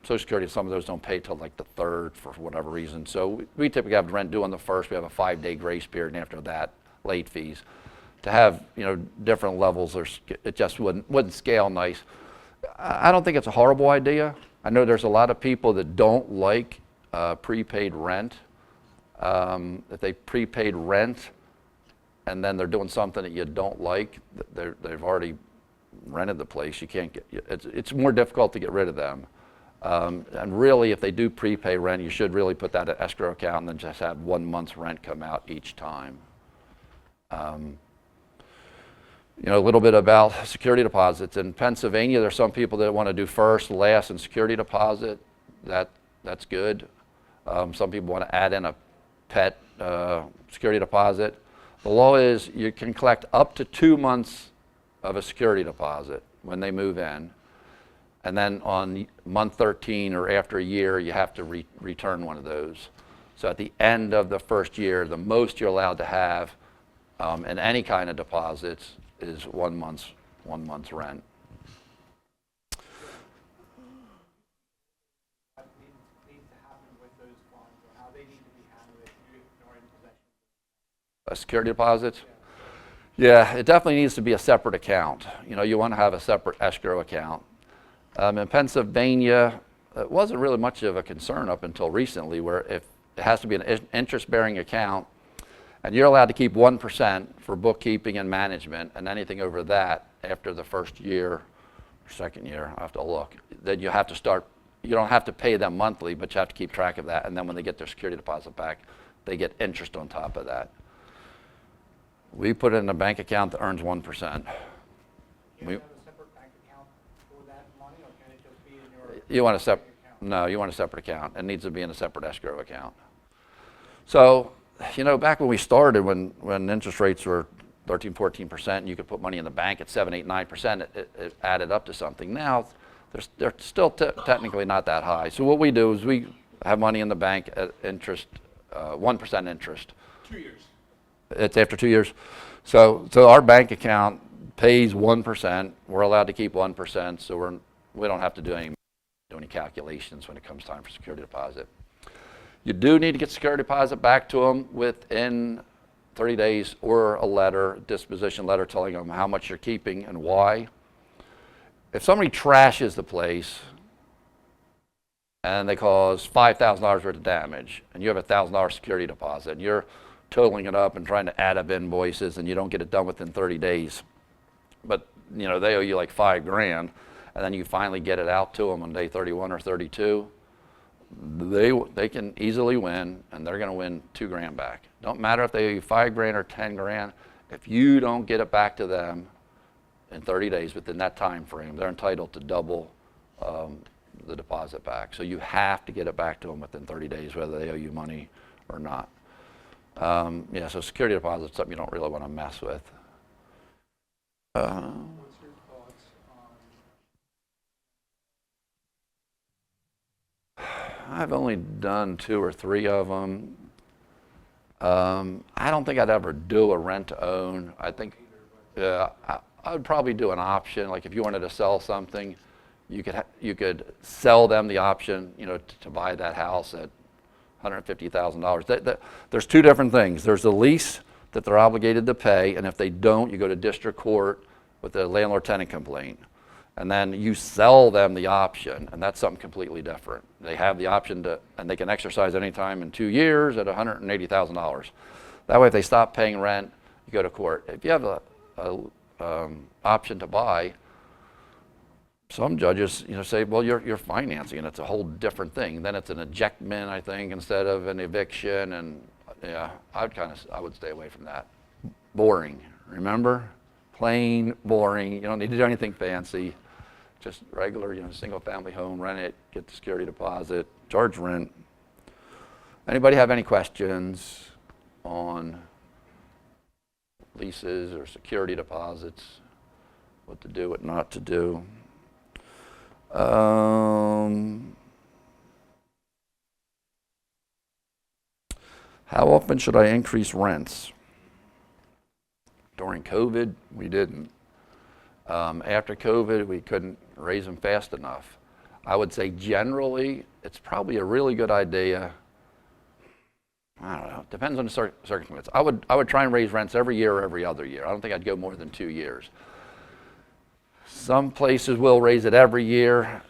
Social Security, some of those don't pay till like the 3rd for whatever reason. So we typically have rent due on the 1st. We have a 5-day grace period, and after that, late fees. To have different levels, it just wouldn't scale nice. I don't think it's a horrible idea. I know there's a lot of people that don't like prepaid rent. If they prepaid rent and then they're doing something that you don't like, they've already rented the place. You can't get. It's more difficult to get rid of them. And really, if they do prepay rent, you should really put that in escrow account and then just have 1 month's rent come out each time. A little bit about security deposits. In Pennsylvania, there's some people that want to do first, last, and security deposit. That's good. Some people want to add in a pet security deposit. The law is you can collect up to 2 months of a security deposit when they move in. And then on month 13 or after a year, you have to return one of those. So at the end of the first year, the most you're allowed to have in any kind of deposits is 1 month's rent. What needs to happen with those funds, or how they need to be handled if you are in possession? Security deposits? Yeah, it definitely needs to be a separate account. You want to have a separate escrow account. In Pennsylvania, it wasn't really much of a concern up until recently, where if it has to be an interest-bearing account, and you're allowed to keep 1% for bookkeeping and management, and anything over that after the first year or second year, I have to look, then you have to start, you don't have to pay them monthly, but you have to keep track of that, and then when they get their security deposit back, they get interest on top of that. We put it in a bank account that earns 1%. You want a separate? No, you want a separate account. It needs to be in a separate escrow account. So, back when we started, when interest rates were 13, 14%, and you could put money in the bank at 7, 8, 9%, it added up to something. Now, they're still technically not that high. So what we do is we have money in the bank at interest, 1% interest. 2 years. It's after 2 years. So our bank account pays 1%. We're allowed to keep 1%, so we don't have to do any calculations when it comes time for security deposit. You do need to get security deposit back to them within 30 days or a disposition letter telling them how much you're keeping and why. If somebody trashes the place and they cause $5,000 worth of damage and you have a $1,000 security deposit and you're totaling it up and trying to add up invoices and you don't get it done within 30 days, but they owe you like $5,000, and then you finally get it out to them on day 31 or 32, they can easily win, and they're going to win $2,000 back. Don't matter if they owe you $5,000 or $10,000. If you don't get it back to them in 30 days within that time frame, they're entitled to double the deposit back. So you have to get it back to them within 30 days, whether they owe you money or not. So security deposit is something you don't really want to mess with. I've only done 2 or 3 of them. I don't think I'd ever do a rent to own. I think I would probably do an option. Like if you wanted to sell something, you could sell them the option, to buy that house at $150,000. There's 2 different things. There's the lease that they're obligated to pay, and if they don't, you go to district court with a landlord-tenant complaint. And then you sell them the option, and that's something completely different. They have the option and they can exercise anytime in 2 years at $180,000. That way, if they stop paying rent, you go to court. If you have a option to buy, some judges, say, well, you're financing, and it's a whole different thing. Then it's an ejectment, I think, instead of an eviction, and yeah, I would stay away from that. Boring, remember? Plain boring. You don't need to do anything fancy. Just regular, single-family home, rent it, get the security deposit, charge rent. Anybody have any questions on leases or security deposits? What to do, what not to do? How often should I increase rents? During COVID, we didn't. After COVID, we couldn't raise them fast enough. I would say generally, it's probably a really good idea. I don't know, depends on the circumstance. I would try and raise rents every year or every other year. I don't think I'd go more than 2 years. Some places will raise it every year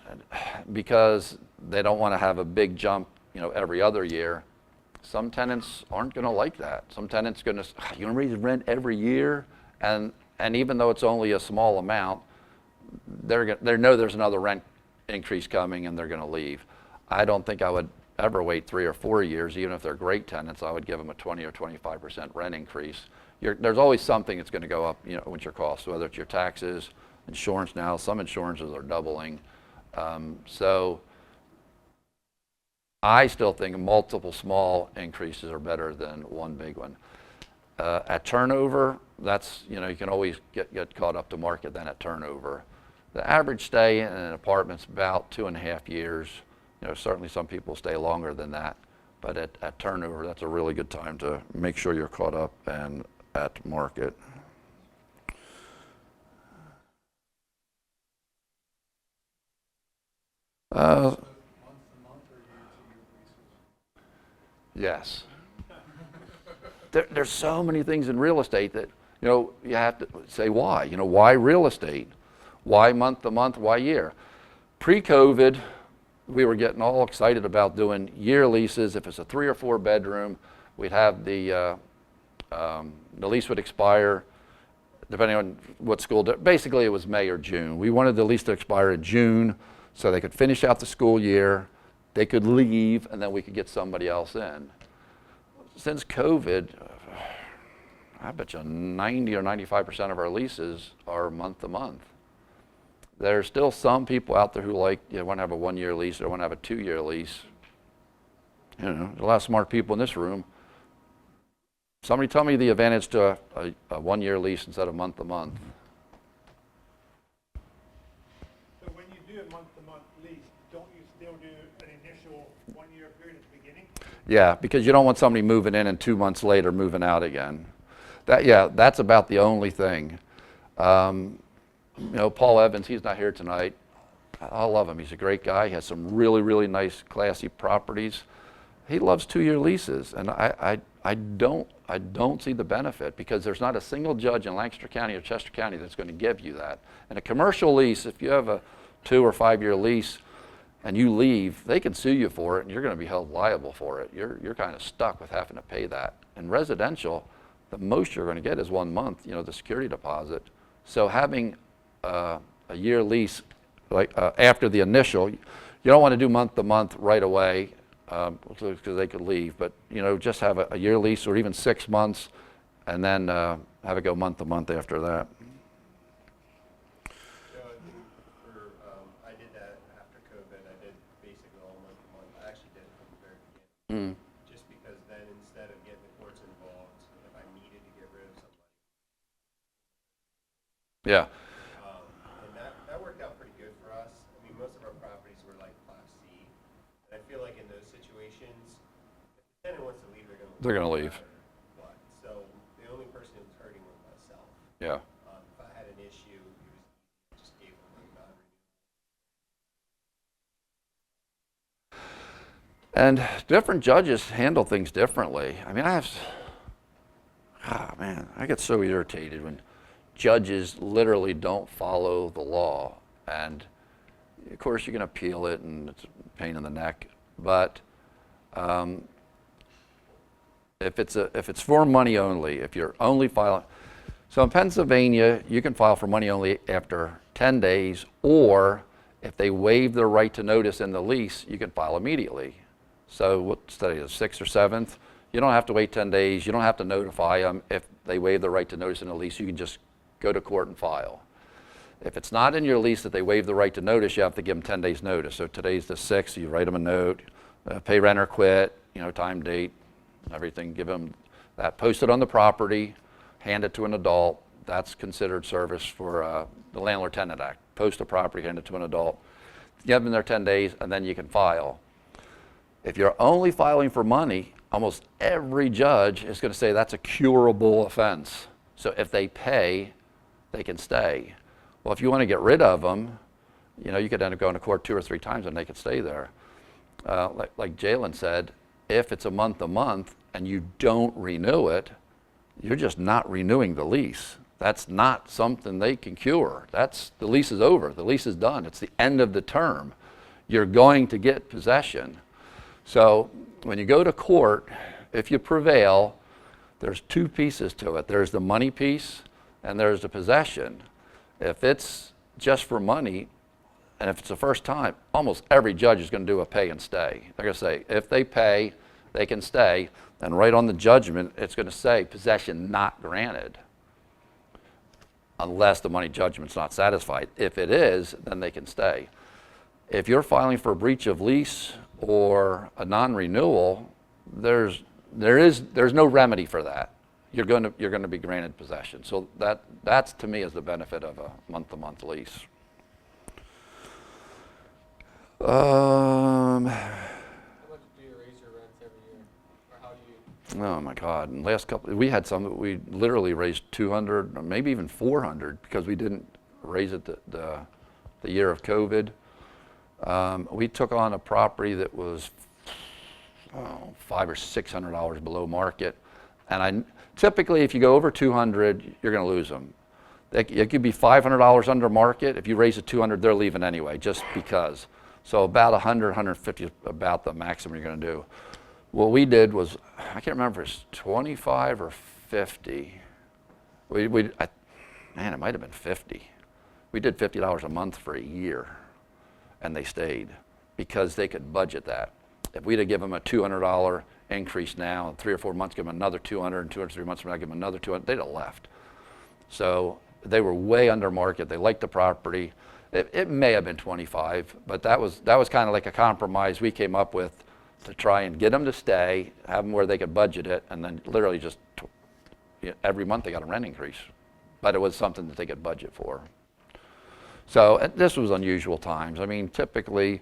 because they don't want to have a big jump, every other year. Some tenants aren't going to like that. Some tenants going to, you want to raise rent every year? And even though it's only a small amount, they know there's another rent increase coming and they're going to leave. I don't think I would ever wait 3 or 4 years, even if they're great tenants. I would give them a 20 or 25% rent increase. There's always something that's going to go up, with your costs, whether it's your taxes, insurance now. Some insurances are doubling. So I still think multiple small increases are better than one big one. At turnover, that's, you can always get caught up to market then at turnover. The average stay in an apartment's about 2.5 years. Certainly some people stay longer than that, but at turnover, that's a really good time to make sure you're caught up and at market. Yes. There's so many things in real estate that, you have to say why. Why real estate? Why month to month? Why year? Pre-COVID, we were getting all excited about doing year leases. If it's a 3 or 4 bedroom, we'd have the lease would expire depending on what school. Basically, it was May or June. We wanted the lease to expire in June so they could finish out the school year, they could leave, and then we could get somebody else in. Since COVID, I bet you 90 or 95% of our leases are month to month. There's still some people out there who want to have a 1-year lease or want to have a 2-year lease. There's a lot of smart people in this room. Somebody tell me the advantage to a 1-year lease instead of month to month. So when you do a month-to-month lease, don't you still do an initial 1-year period at the beginning? Yeah, because you don't want somebody moving in and 2 months later moving out again. That's about the only thing. Paul Evans, he's not here tonight. I love him. He's a great guy. He has some really, really nice, classy properties. He loves 2-year leases, and I don't see the benefit because there's not a single judge in Lancaster County or Chester County that's going to give you that. And a commercial lease, if you have a 2 or 5-year lease and you leave, they can sue you for it, and you're going to be held liable for it. You're kind of stuck with having to pay that. In residential, the most you're going to get is 1 month, the security deposit. So having a year lease, after the initial, you don't want to do month to month right away because they could leave. But just have a year lease or even 6 months, and then have it go month to month after that. I did that after COVID. I did basically all month to month. I actually did it from the very beginning, just because then instead of getting the courts involved, if I needed to get rid of somebody. Yeah. And that worked out pretty good for us. I mean, most of our properties were like Class C. And I feel like in those situations, if the tenant wants to leave, they're going to leave. But, so the only person who was hurting was myself. Yeah. If I had an issue, I just gave them like And different judges handle things differently. I mean, I get so irritated when judges literally don't follow the law. And of course you can appeal it and it's a pain in the neck, but If it's for money only, if you're only filing, so in Pennsylvania, you can file for money only after 10 days, or if they waive their right to notice in the lease, you can file immediately. So what's today, the 6th or 7th? You don't have to wait 10 days. You don't have to notify them. If they waive the right to notice in the lease, you can just go to court and file. If it's not in your lease that they waive the right to notice, you have to give them 10 days notice. So today's the 6th, you write them a note, pay rent or quit, time, date, everything, give them that, post it on the property, hand it to an adult. That's considered service for the Landlord-Tenant Act. Post a property, hand it to an adult. Give them their 10 days, and then you can file. If you're only filing for money, almost every judge is going to say that's a curable offense. So if they pay, they can stay. Well, if you want to get rid of them, you could end up going to court 2 or 3 times and they could stay there. Like Jalen said, if it's a month and you don't renew it, you're just not renewing the lease. That's not something they can cure. The lease is over. The lease is done. It's the end of the term. You're going to get possession. So when you go to court, if you prevail, there's 2 pieces to it. There's the money piece and there's the possession. If it's just for money, and if it's the first time, almost every judge is going to do a pay and stay. They're going to say, if they pay, they can stay. And right on the judgment, it's going to say possession not granted, unless the money judgment's not satisfied. If it is, then they can stay. If you're filing for a breach of lease or a non-renewal, there's no remedy for that. You're going to be granted possession. So that's to me is the benefit of a month-to-month lease. How much do you raise your rents every year, or how do you? Oh my God! In the last couple, we had some that we literally raised 200, or maybe even 400, because we didn't raise it the year of COVID. We took on a property that was $500 or $600 below market, and typically if you go over 200, you're going to lose them. It could be $500 under market. If you raise it 200, they're leaving anyway, just because. So about 100, 150 is about the maximum you're going to do. What we did was, I can't remember if it's 25 or 50. Man, it might have been 50. We did $50 a month for a year, and they stayed because they could budget that. If we'd have given them a $200 increase now, in 3 or 4 months, give them another 200, and 2 or 3 months from now, give them another 200, they'd have left. So they were way under market. They liked the property. It may have been 25, but that was kind of like a compromise we came up with to try and get them to stay, have them where they could budget it, and then literally just every month they got a rent increase. But it was something that they could budget for. So this was unusual times. I mean, typically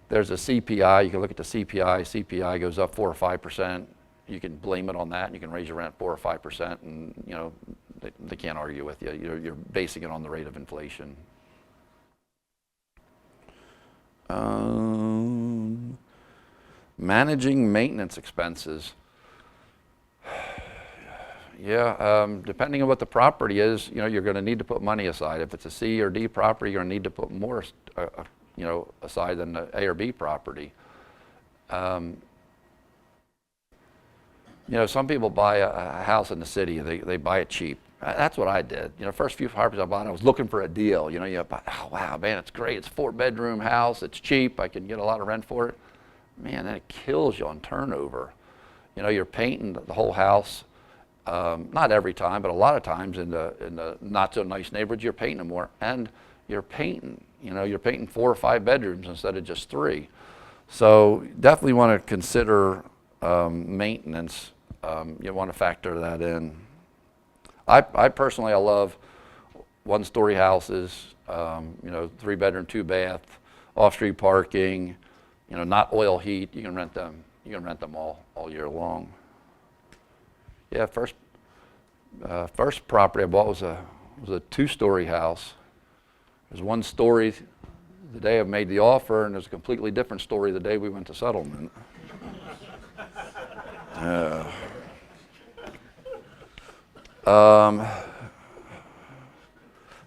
there's a CPI. You can look at the CPI. CPI goes up 4 or 5%. You can blame it on that, and you can raise your rent 4 or 5%, and they can't argue with you. You're basing it on the rate of inflation. Managing maintenance expenses. Yeah, depending on what the property is, you're going to need to put money aside. If it's a C or D property, you're going to need to put more, aside than the A or B property. Some people buy a house in the city. They buy it cheap. That's what I did. First few properties I bought, I was looking for a deal. You buy, oh wow, man, it's great. It's a 4-bedroom house. It's cheap. I can get a lot of rent for it. Man, then it kills you on turnover. You're painting the whole house. Not every time, but a lot of times in the not so nice neighborhoods, you're painting them more, and you're painting. You're painting 4 or 5 bedrooms instead of just 3. So definitely want to consider maintenance. You want to factor that in. I personally, I love 1-story houses, 3-bedroom, 2-bath, off-street parking, not oil heat. You can rent them. You can rent them all year long. Yeah, first property I bought was a 2-story house. It was 1 story the day I made the offer, and it was a completely different story the day we went to settlement.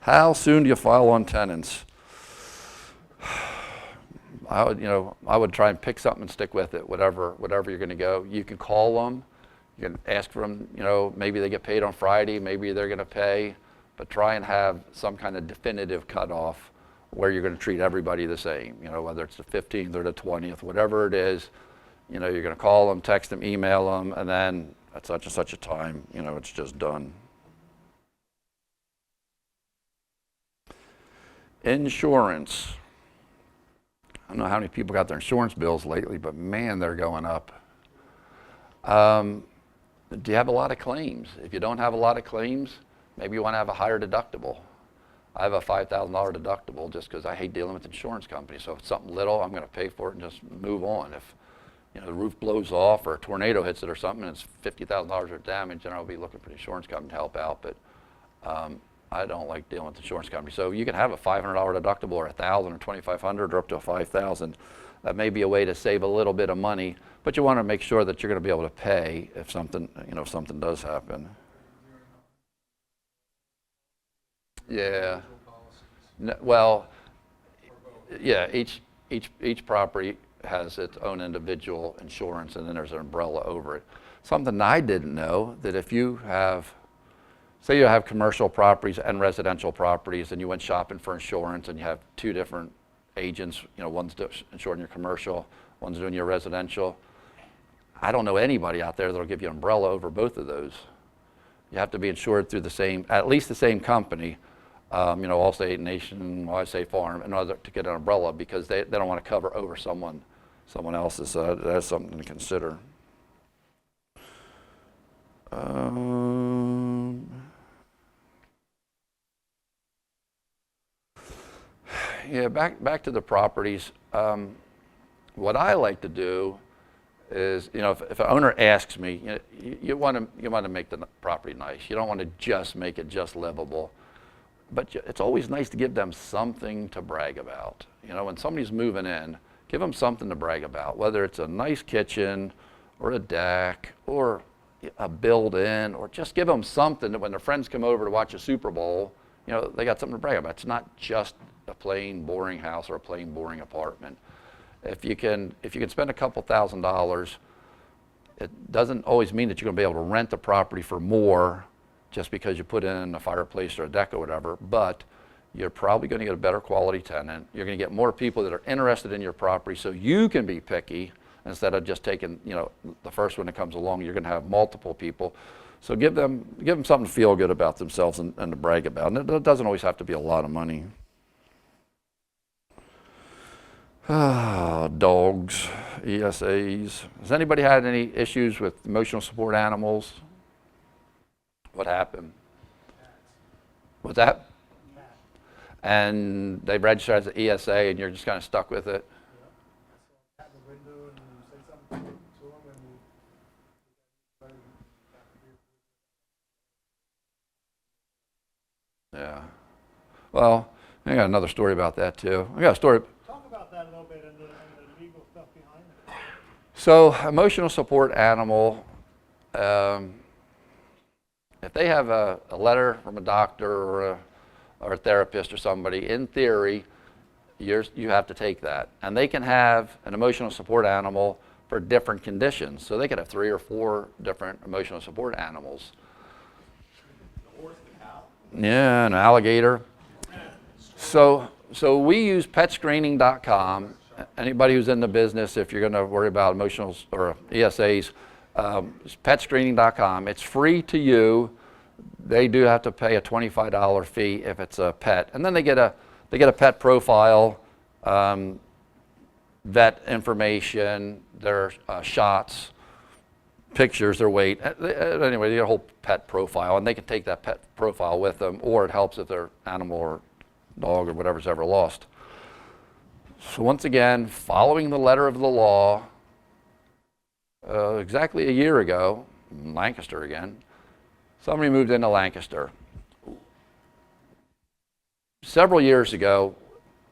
How soon do you file on tenants? I would try and pick something and stick with it, whatever you're going to go. You can call them. You can ask for them, you know, maybe they get paid on Friday, maybe they're going to pay, but try and have some kind of definitive cutoff where you're going to treat everybody the same, you know, whether it's the 15th or the 20th, whatever it is, you know, you're going to call them, text them, email them, and then at such and such a time, you know, it's just done. Insurance. I don't know how many people got their insurance bills lately, but man, they're going up. Do you have a lot of claims? If you don't have a lot of claims, maybe you want to have a higher deductible. I have a $5,000 deductible just because I hate dealing with insurance companies. So if it's something little, I'm going to pay for it and just move on. If you know the roof blows off or a tornado hits it or something and it's $50,000 of damage, then I'll be looking for the insurance company to help out. But I don't like dealing with the insurance company. So you can have a $500 deductible or $1,000 or $2,500 or up to a $5,000. That may be a way to save a little bit of money, but you want to make sure that you're going to be able to pay if something, you know, if something does happen. Yeah. Well, yeah. Each property has its own individual insurance, and then there's an umbrella over it. Something I didn't know, that if you have, say you have commercial properties and residential properties, and you went shopping for insurance, and you have two different agents, you know, one's insuring your commercial, one's doing your residential. I don't know anybody out there that'll give you an umbrella over both of those. You have to be insured through the same, at least the same company, you know, Allstate, Nationwide, State Farm, in order to get an umbrella, because they don't want to cover over someone else's. So that's something to consider. Yeah, back to the properties. What I like to do is, you know, if an owner asks me, you know, you want to make the property nice. You don't want to just make it just livable, but it's always nice to give them something to brag about. You know, when somebody's moving in, give them something to brag about, whether it's a nice kitchen or a deck or a built-in, or just give them something that when their friends come over to watch a Super Bowl, you know, they got something to brag about. It's not just a plain boring house or a plain boring apartment. If you can spend a couple $1,000s, it doesn't always mean that you're going to be able to rent the property for more just because you put in a fireplace or a deck or whatever, but you're probably going to get a better quality tenant. You're going to get more people that are interested in your property, so you can be picky instead of just taking, you know, the first one that comes along. You're going to have multiple people. So give them something to feel good about themselves and to brag about. And it doesn't always have to be a lot of money. Dogs, ESAs. Has anybody had any issues with emotional support animals? What happened? What's that? And they registered as an ESA and you're just kind of stuck with it? Yeah. Well, I got another story about that too. I got a story. Talk about that a little bit and the legal stuff behind it. So, emotional support animal, if they have a letter from a doctor or a therapist or somebody, in theory, you have to take that. And they can have an emotional support animal for different conditions. So they could have 3 or 4 different emotional support animals. Yeah, an alligator. So we use petscreening.com. Anybody who's in the business, if you're going to worry about emotional or ESAs, it's petscreening.com. It's free to you. They do have to pay a $25 fee if it's a pet, and then they get a pet profile, vet information, their shots, pictures, their weight. Anyway, they get a whole pet profile, and they can take that pet profile with them, or it helps if their animal or dog or whatever's ever lost. So once again, following the letter of the law, exactly a year ago, in Lancaster again, somebody moved into Lancaster. Several years ago,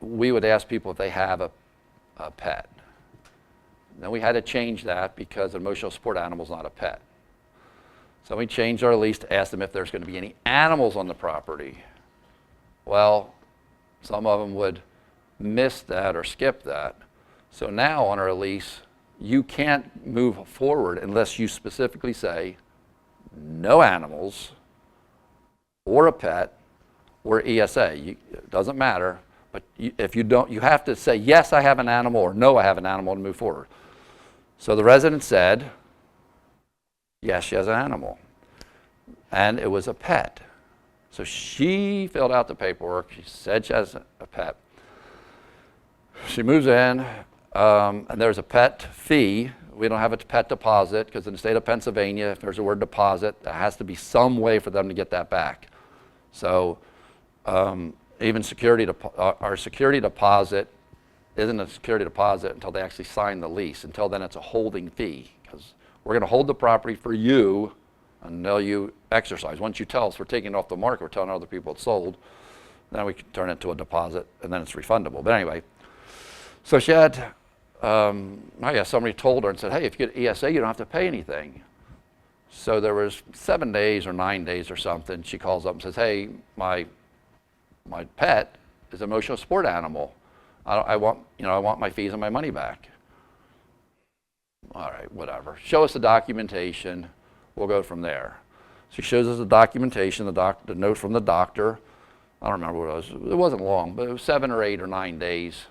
we would ask people if they have a pet. Then we had to change that because an emotional support animal is not a pet. So we changed our lease to ask them if there's going to be any animals on the property. Well, some of them would miss that or skip that. So now on our lease, you can't move forward unless you specifically say no animals or a pet or ESA. It doesn't matter, but if you don't, you have to say yes, I have an animal, or no, I have an animal, to move forward. So the resident said yes, she has an animal, and it was a pet. So she filled out the paperwork. She said she has a pet. She moves in, and there's a pet fee. We don't have a pet deposit because in the state of Pennsylvania, if there's a word deposit, there has to be some way for them to get that back. So even our security deposit isn't a security deposit until they actually sign the lease. Until then, it's a holding fee because we're going to hold the property for you until you exercise. Once you tell us we're taking it off the market, we're telling other people it's sold, then we can turn it into a deposit, and then it's refundable. But anyway, so she had, somebody told her and said, hey, if you get ESA, you don't have to pay anything. So there was 7 days or 9 days or something. She calls up and says, hey, my pet is an emotional support animal. I want my fees and my money back. All right, whatever. Show us the documentation. We'll go from there. She shows us the documentation, the note from the doctor. I don't remember what it was. It wasn't long, but it was 7 or 8 or 9 days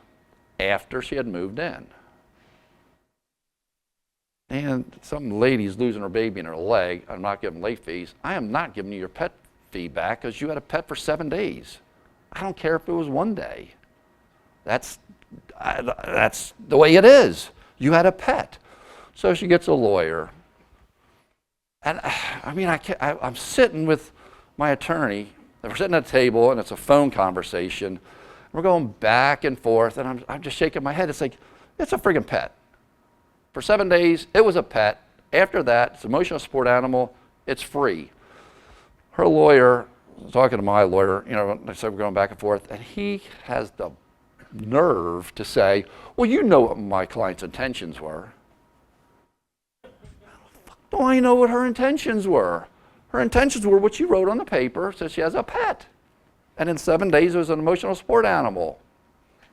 after she had moved in. And some lady's losing her baby in her leg. I'm not giving late fees. I am not giving you your pet fee back because you had a pet for 7 days. I don't care if it was 1 day. That's the way it is. You had a pet. So she gets a lawyer. And I mean, I'm sitting with my attorney. We're sitting at a table, and it's a phone conversation. We're going back and forth, and I'm just shaking my head. It's like, it's a friggin' pet. For 7 days, it was a pet. After that, it's an emotional support animal. It's free. Her lawyer, talking to my lawyer, I said we're going back and forth, and he has the nerve to say, well, you know what my client's intentions were. Do I know what her intentions were? Her intentions were what she wrote on the paper, so she has a pet. And in 7 days, it was an emotional support animal.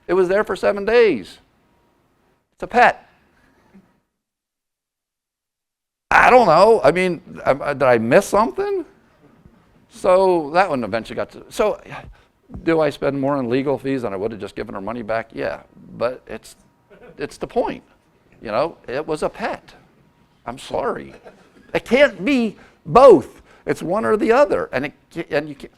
It was there for 7 days. It's a pet. I don't know. I mean, did I miss something? So that one eventually got to, so do I spend more on legal fees than I would have just given her money back? Yeah, but it's the point. It was a pet. I'm sorry. It can't be both. It's one or the other. And you can't.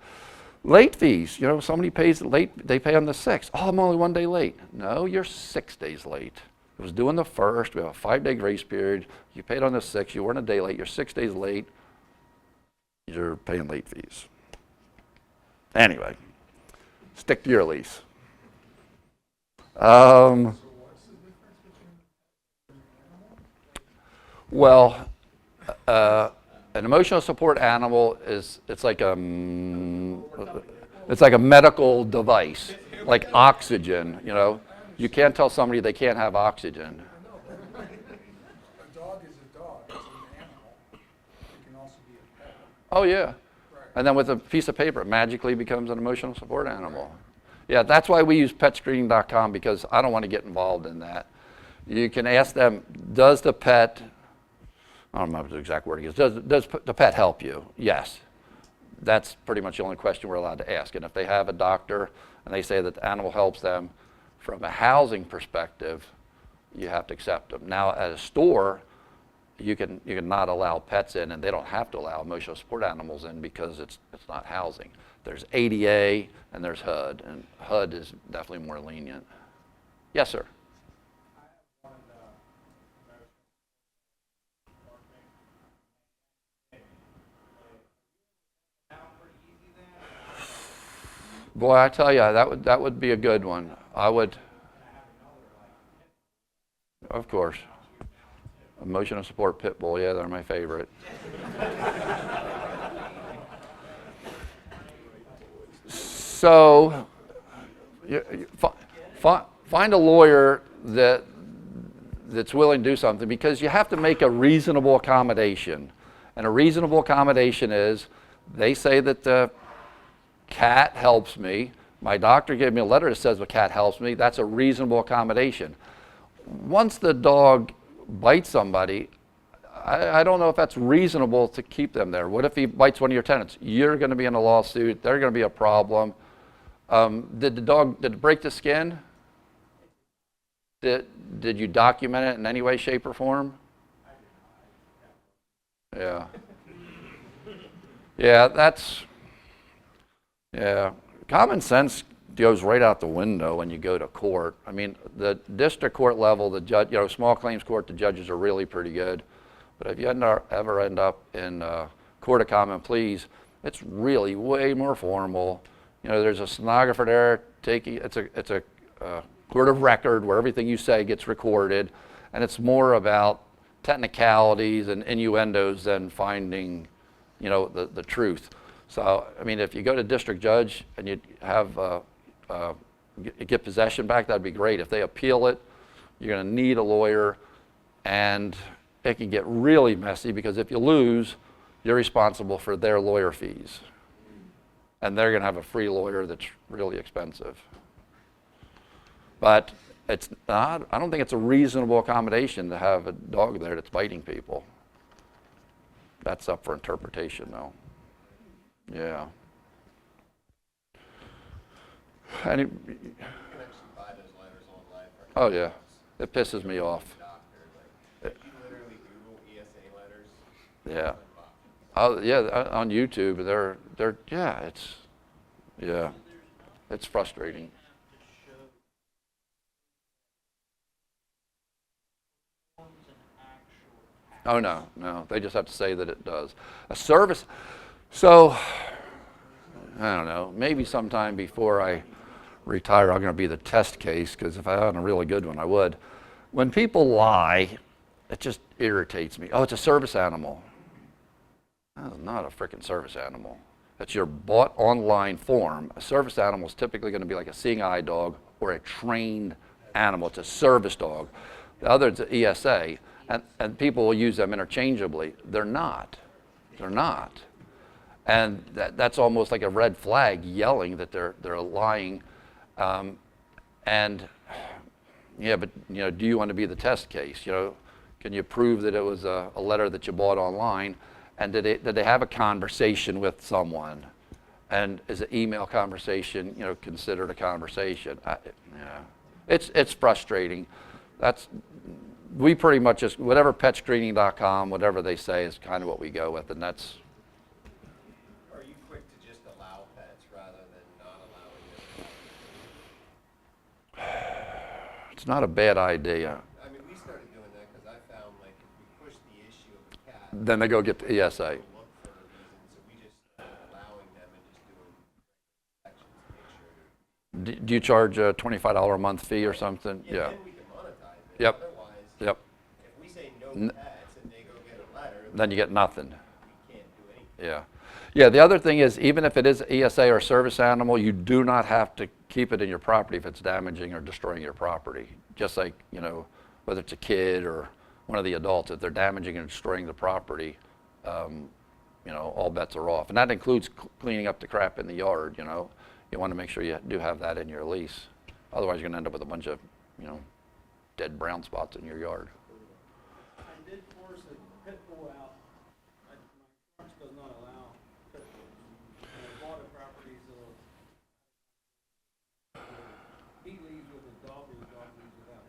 Late fees, somebody pays late, they pay on the 6th. Oh, I'm only 1 day late. No, you're 6 days late. It was due on the 1st. We have a 5-day grace period. You paid on the 6th. You weren't a day late. You're 6 days late. You're paying late fees. Anyway, stick to your lease. Well, an emotional support animal it's like a medical device, like oxygen. You can't tell somebody they can't have oxygen. A dog is a dog. It's an animal. It can also be a pet. Oh yeah, and then with a piece of paper, it magically becomes an emotional support animal. Yeah, that's why we use PetScreening.com, because I don't want to get involved in that. You can ask them, does the pet, I don't know what the exact wording is, does the pet help you? Yes. That's pretty much the only question we're allowed to ask. And if they have a doctor and they say that the animal helps them, from a housing perspective, you have to accept them. Now at a store, you can not allow pets in, and they don't have to allow emotional support animals in because it's not housing. There's ADA and there's HUD, and HUD is definitely more lenient. Yes, sir. Boy, I tell you, that would be a good one. I would, of course. Emotional support pit bull, yeah, they're my favorite. So, find a lawyer that's willing to do something, because you have to make a reasonable accommodation. And a reasonable accommodation is, they say that the cat helps me. My doctor gave me a letter that says the cat helps me. That's a reasonable accommodation. Once the dog bites somebody, I don't know if that's reasonable to keep them there. What if he bites one of your tenants? You're going to be in a lawsuit. They're going to be a problem. Did it break the skin? Did you document it in any way, shape, or form? Yeah. Yeah, common sense goes right out the window when you go to court. I mean, the district court level, the judge, small claims court, the judges are really pretty good. But if you ever end up in court of common pleas, it's really way more formal. There's a stenographer there taking, it's a court of record where everything you say gets recorded, and it's more about technicalities and innuendos than finding, the truth. So, I mean, if you go to district judge and you have get possession back, that'd be great. If they appeal it, you're going to need a lawyer, and it can get really messy because if you lose, you're responsible for their lawyer fees, and they're going to have a free lawyer that's really expensive. But it's not, I don't think it's a reasonable accommodation to have a dog there that's biting people. That's up for interpretation, though. Yeah. And You can actually buy those letters online. oh yeah, it pisses me off. If you literally Google ESA letters, Yeah. Oh yeah, on YouTube, it's frustrating. Oh no, they just have to say that it does. A service, so I don't know, maybe sometime before I retire I'm going to be the test case, because if I had a really good one I would. When people lie, it just irritates me. Oh, it's a service animal. That's not a freaking service animal. That's your bought online form. A service animal is typically going to be like a seeing eye dog or a trained animal. It's a service dog. The other is an ESA. And people will use them interchangeably. They're not. And that's almost like a red flag yelling that they're lying. And yeah, but do you want to be the test case? Can you prove that it was a letter that you bought online? And did they have a conversation with someone? And is an email conversation, considered a conversation? It's frustrating. We pretty much just, whatever petscreening.com, whatever they say is kind of what we go with, and that's. are you quick to just allow pets rather than not allowing them? It's not a bad idea. I mean, we started doing that because I found like if we push the issue of a cat, Then they go get the ESA. look for a reason, so we just started allowing them and just doing actions to make sure. Do you charge a $25 a month fee or something? Yeah. Then we can monetize it. Yep. Otherwise, Yep. if we say no pets and they go get a letter, Then you get nothing. we can't do anything. Yeah. The other thing is, even if it is ESA or service animal, you do not have to keep it in your property if it's damaging or destroying your property. Just like, whether it's a kid or one of the adults, if they're damaging and destroying the property, all bets are off. And that includes cleaning up the crap in the yard, You want to make sure you do have that in your lease. Otherwise, you're going to end up with a bunch of, dead brown spots in your yard. I did force a pit bull out. My insurance does not allow pit bulls. And I bought a property, so he leaves with his dog, and the dog leaves without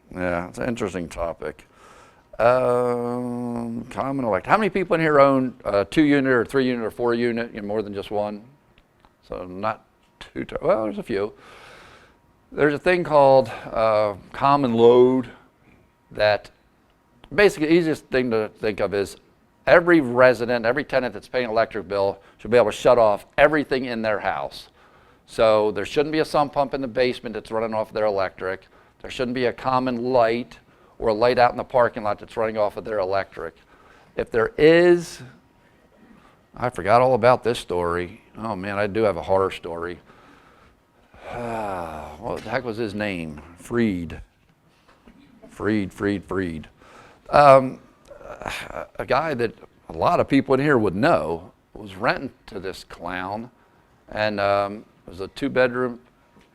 him. It's an interesting topic. Common elect. How many people in here own a 2-unit or 3-unit or 4-unit? More than just one. So not two. Well, there's a few. There's a thing called common load. That basically the easiest thing to think of is every resident, every tenant that's paying an electric bill should be able to shut off everything in their house. So there shouldn't be a sump pump in the basement that's running off their electric. There shouldn't be a common light or a light out in the parking lot that's running off of their electric. If there is, I forgot all about this story. Oh man, I do have a horror story. What the heck was his name? Freed. A guy that a lot of people in here would know was renting to this clown, and it was a 2-bedroom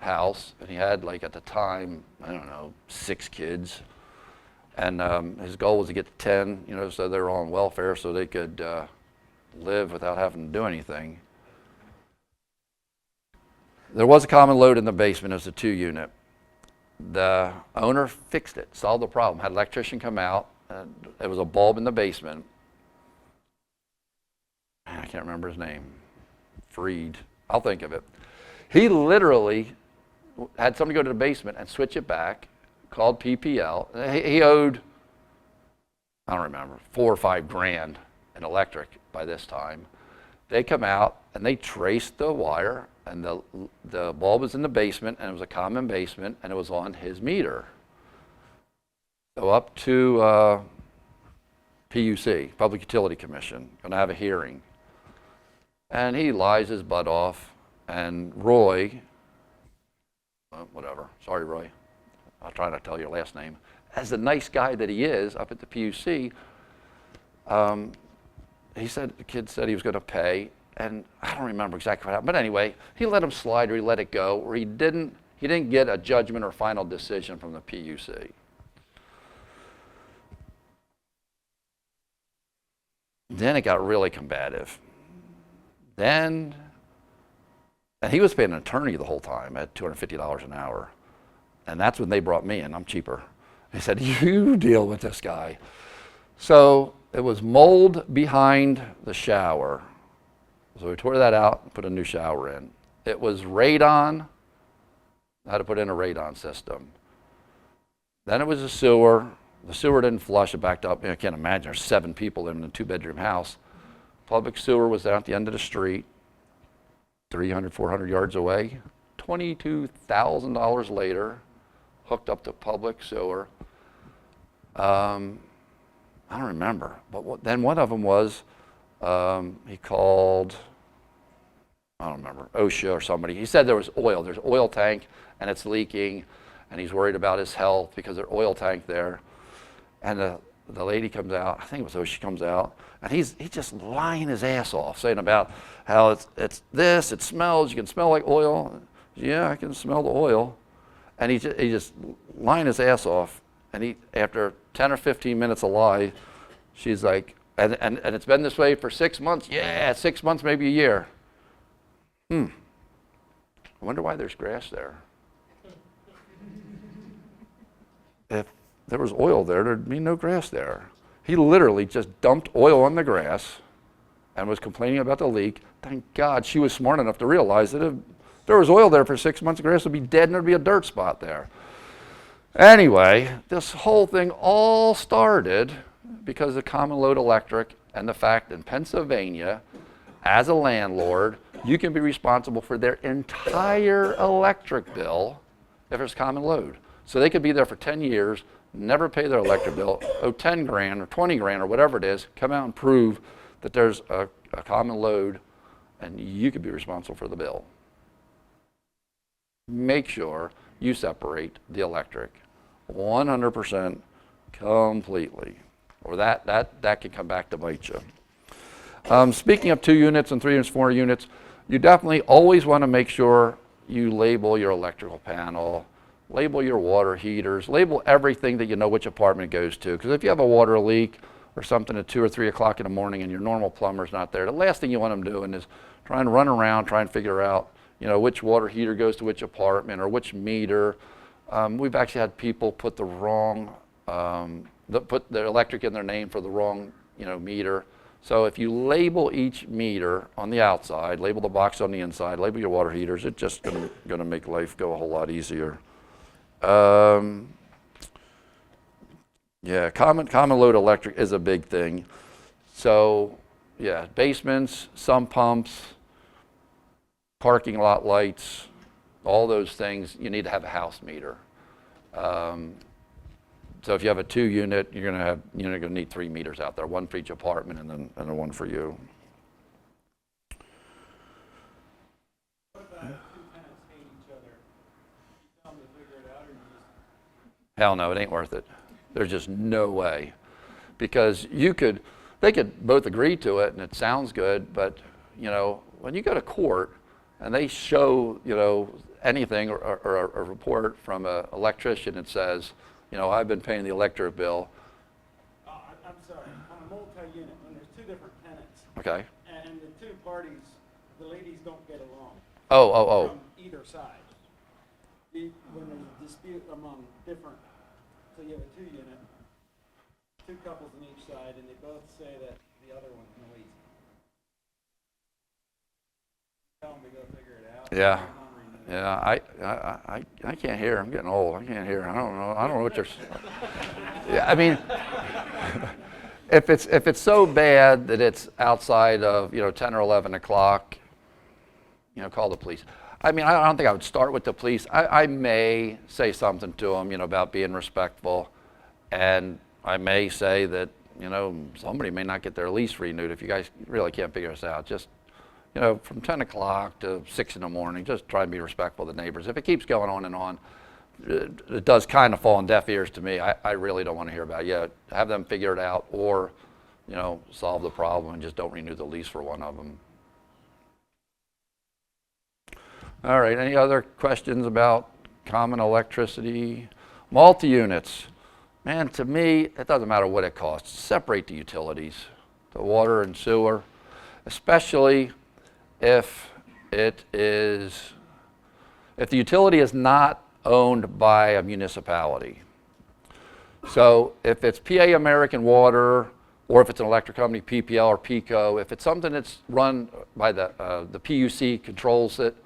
house, and he had, like, at the time, I don't know, 6 kids. And his goal was to get to 10, you know, so they were all on welfare so they could live without having to do anything. There was a common load in the basement. It was a 2-unit. The owner fixed it, solved the problem, had an electrician come out. There was a bulb in the basement. I can't remember his name. Freed. I'll think of it. He literally had somebody go to the basement and switch it back, called PPL. He owed, I don't remember, $4 or $5 grand in electric by this time. They come out and they traced the wire, and the bulb was in the basement, and it was a common basement, and it was on his meter. So up to PUC, Public Utility Commission, going to have a hearing. And he lies his butt off, and Roy, whatever, sorry Roy, I'll try not to tell your last name, as the nice guy that he is up at the PUC, he said, the kid said he was going to pay, and I don't remember exactly what happened, but anyway, he let him slide or he let it go, or he didn't get a judgment or final decision from the PUC. Then it got really combative. And he was paying an attorney the whole time at $250 an hour. And that's when they brought me in. I'm cheaper. They said, you deal with this guy. So it was mold behind the shower. So we tore that out and put a new shower in. It was radon. I had to put in a radon system. Then it was a sewer. The sewer didn't flush. It backed up. I can't imagine. There's 7 people in a 2-bedroom house. Public sewer was down at the end of the street, 300, 400 yards away. $22,000 later, hooked up to public sewer. I don't remember, but then one of them was, he called, I don't remember, OSHA or somebody. He said there was oil. There's an oil tank, and it's leaking, and he's worried about his health because there's an oil tank there. And the lady comes out, I think it was OSHA, comes out, and he's just lying his ass off, saying about how it's this, it smells, you can smell like oil. Yeah, I can smell the oil. And he just lying his ass off. And after 10 or 15 minutes of lie, she's like, and it's been this way for 6 months? Yeah, 6 months, maybe a year. I wonder why there's grass there. If there was oil there, there'd be no grass there. He literally just dumped oil on the grass and was complaining about the leak. Thank God she was smart enough to realize that if there was oil there for 6 months, the grass would be dead and there'd be a dirt spot there. Anyway, this whole thing all started because of common load electric and the fact in Pennsylvania, as a landlord, you can be responsible for their entire electric bill if it's common load. So they could be there for 10 years, never pay their electric bill, owe 10 grand or 20 grand or whatever it is, come out and prove that there's a common load, and you could be responsible for the bill. Make sure you separate the electric 100% completely, or that can come back to bite you. Speaking of 2 units and 3 units, 4 units, you definitely always want to make sure you label your electrical panel, label your water heaters, label everything that you know which apartment it goes to. Because if you have a water leak or something at 2 or 3 o'clock in the morning and your normal plumber's not there, the last thing you want them doing is trying to run around, trying to figure out, you know, which water heater goes to which apartment or which meter. We've actually had people put the wrong, put their electric in their name for the wrong, you know, meter. So if you label each meter on the outside, label the box on the inside, label your water heaters, it's just going to make life go a whole lot easier. Yeah, common load electric is a big thing. So yeah, basements, sump pumps, parking lot lights, all those things, you need to have a house meter. So if you have a 2 unit, you're going to need 3 meters out there, 1 for each apartment and then 1 for you. What about if 2 tenants hate each other? You tell them to figure it out, or you just... Hell no, it ain't worth it. There's just no way. Because they could both agree to it and it sounds good, but you know, when you go to court and they show, you know, anything or a report from an electrician that says, you know, I've been paying the electric bill. I'm sorry, on a multi-unit, when there's two different tenants, Okay. and the two parties, the ladies don't get along Oh. from either side. When there's a dispute among different, so you have a 2-unit, 2 couples on each side, and they both say that the other one's noisy. Tell them to go figure it out. Yeah. Yeah, I can't hear. I'm getting old. I can't hear. I don't know what you're. Yeah, I mean, if it's so bad that it's outside of 10 or 11 o'clock, call the police. I mean, I don't think I would start with the police. I may say something to them, about being respectful, and I may say that somebody may not get their lease renewed if you guys really can't figure this out. Just from 10 o'clock to 6 in the morning, just try and be respectful to the neighbors. If it keeps going on and on, it does kind of fall on deaf ears to me. I really don't want to hear about it. Yeah, have them figure it out, or, solve the problem and just don't renew the lease for one of them. All right, any other questions about common electricity? Multi-units. Man, to me, it doesn't matter what it costs. Separate the utilities, the water and sewer, especially if the utility is not owned by a municipality. So if it's PA American Water, or if it's an electric company, PPL or PECO, if it's something that's run by the PUC controls it,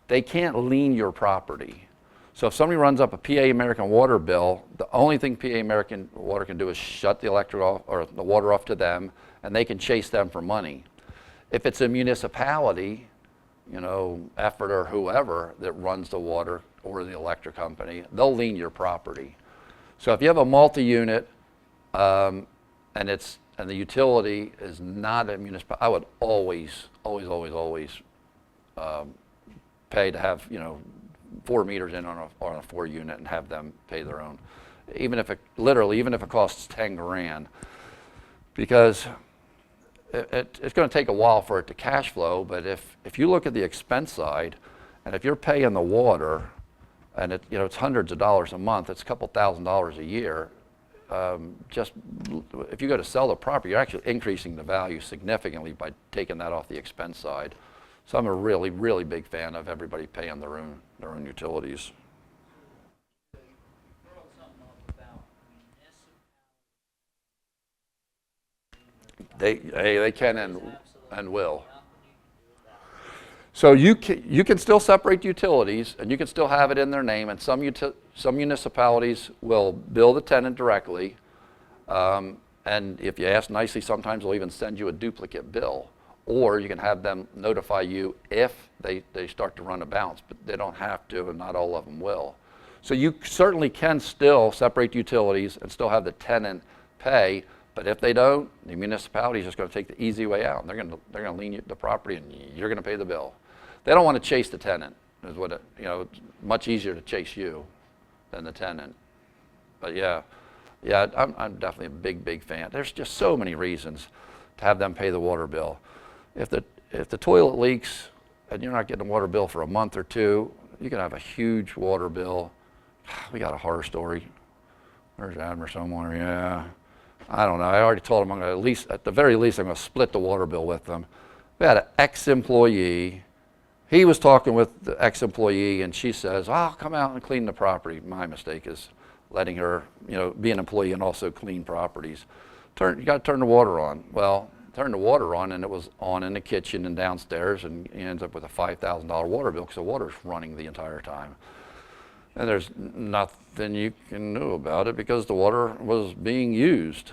they can't lien your property. So if somebody runs up a PA American Water bill, the only thing PA American Water can do is shut the electric off or the water off to them, and they can chase them for money. If it's a municipality, Effort or whoever that runs the water or the electric company, they'll lien your property. So if you have a multi-unit and the utility is not a municipality, I would always pay to have 4 meters in on a 4-unit and have them pay their own, even if it costs 10 grand, because it's going to take a while for it to cash flow. But if you look at the expense side, and if you're paying the water, and it's hundreds of dollars a month, it's a couple $1,000s a year. Just if you go to sell the property, you're actually increasing the value significantly by taking that off the expense side. So I'm a really, really big fan of everybody paying their own utilities. They can and will. So you can still separate utilities, and you can still have it in their name, and some municipalities will bill the tenant directly, and if you ask nicely, sometimes they'll even send you a duplicate bill, or you can have them notify you if they start to run a bounce, but they don't have to, and not all of them will. So you certainly can still separate utilities and still have the tenant pay. But if they don't, the municipality is just going to take the easy way out. They're going to lien you the property, and you're going to pay the bill. They don't want to chase the tenant. Is what it's much easier to chase you than the tenant. But yeah, I'm definitely a big fan. There's just so many reasons to have them pay the water bill. If the toilet leaks and you're not getting a water bill for a month or two, you can have a huge water bill. We got a horror story. Where's Admiral somewhere? Yeah. I don't know. I already told them at the very least, I'm going to split the water bill with them. We had an ex-employee. He was talking with the ex-employee, and she says, "I'll come out and clean the property." My mistake is letting her, be an employee and also clean properties. You got to turn the water on. Well, turned the water on, and it was on in the kitchen and downstairs, and he ends up with a $5,000 water bill because the water's running the entire time. And there's nothing you can do about it because the water was being used,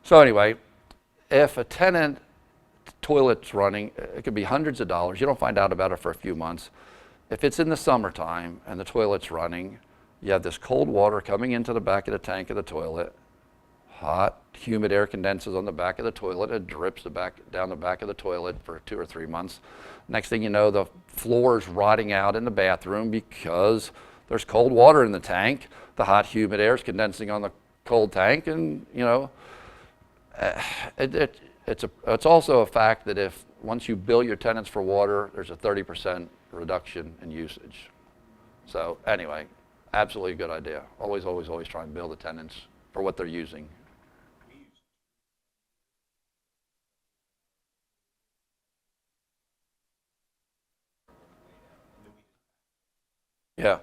So anyway, if a tenant toilet's running, it could be hundreds of dollars. You don't find out about it for a few months. If it's in the summertime and the toilet's running, you have this cold water coming into the back of the tank of the toilet. Hot, humid air condenses on the back of the toilet. It drips down the back of the toilet for 2 or 3 months. Next thing you know, the floor's rotting out in the bathroom because there's cold water in the tank. The hot, humid air is condensing on the cold tank, and it's also a fact that once you bill your tenants for water, there's a 30% reduction in usage. So anyway, absolutely a good idea. Always, always, always try and bill the tenants for what they're using. Yeah,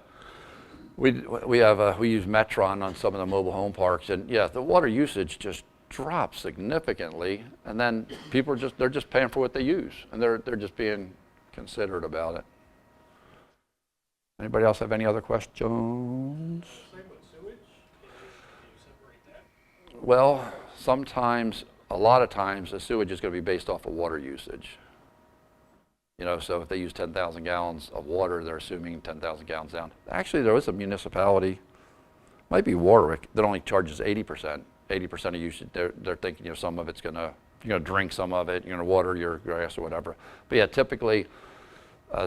we use Metron on some of the mobile home parks, and yeah, the water usage just drops significantly, and then people are they're just paying for what they use, and they're just being considerate about it. Anybody else have any other questions? Same with sewage? Can you separate that? Well, sometimes, a lot of times, the sewage is going to be based off of water usage. You know, so if they use 10,000 gallons of water, they're assuming 10,000 gallons down. Actually, there is a municipality, might be Warwick, that only charges 80%. 80% of usage. They're thinking, you know, some of it's going to, you're going to drink some of it, you're going to water your grass or whatever. But yeah, typically,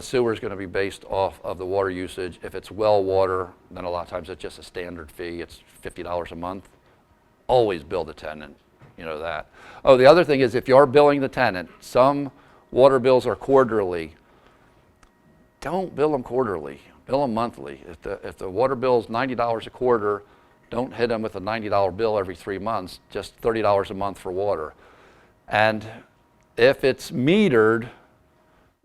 sewer is going to be based off of the water usage. If it's well water, then a lot of times it's just a standard fee. It's $50 a month. Always bill the tenant, you know that. Oh, the other thing is if you are billing the tenant, some water bills are quarterly. Don't bill them quarterly, bill them monthly. If the water bill is $90 a quarter, don't hit them with a $90 bill every 3 months, just $30 a month for water. And if it's metered,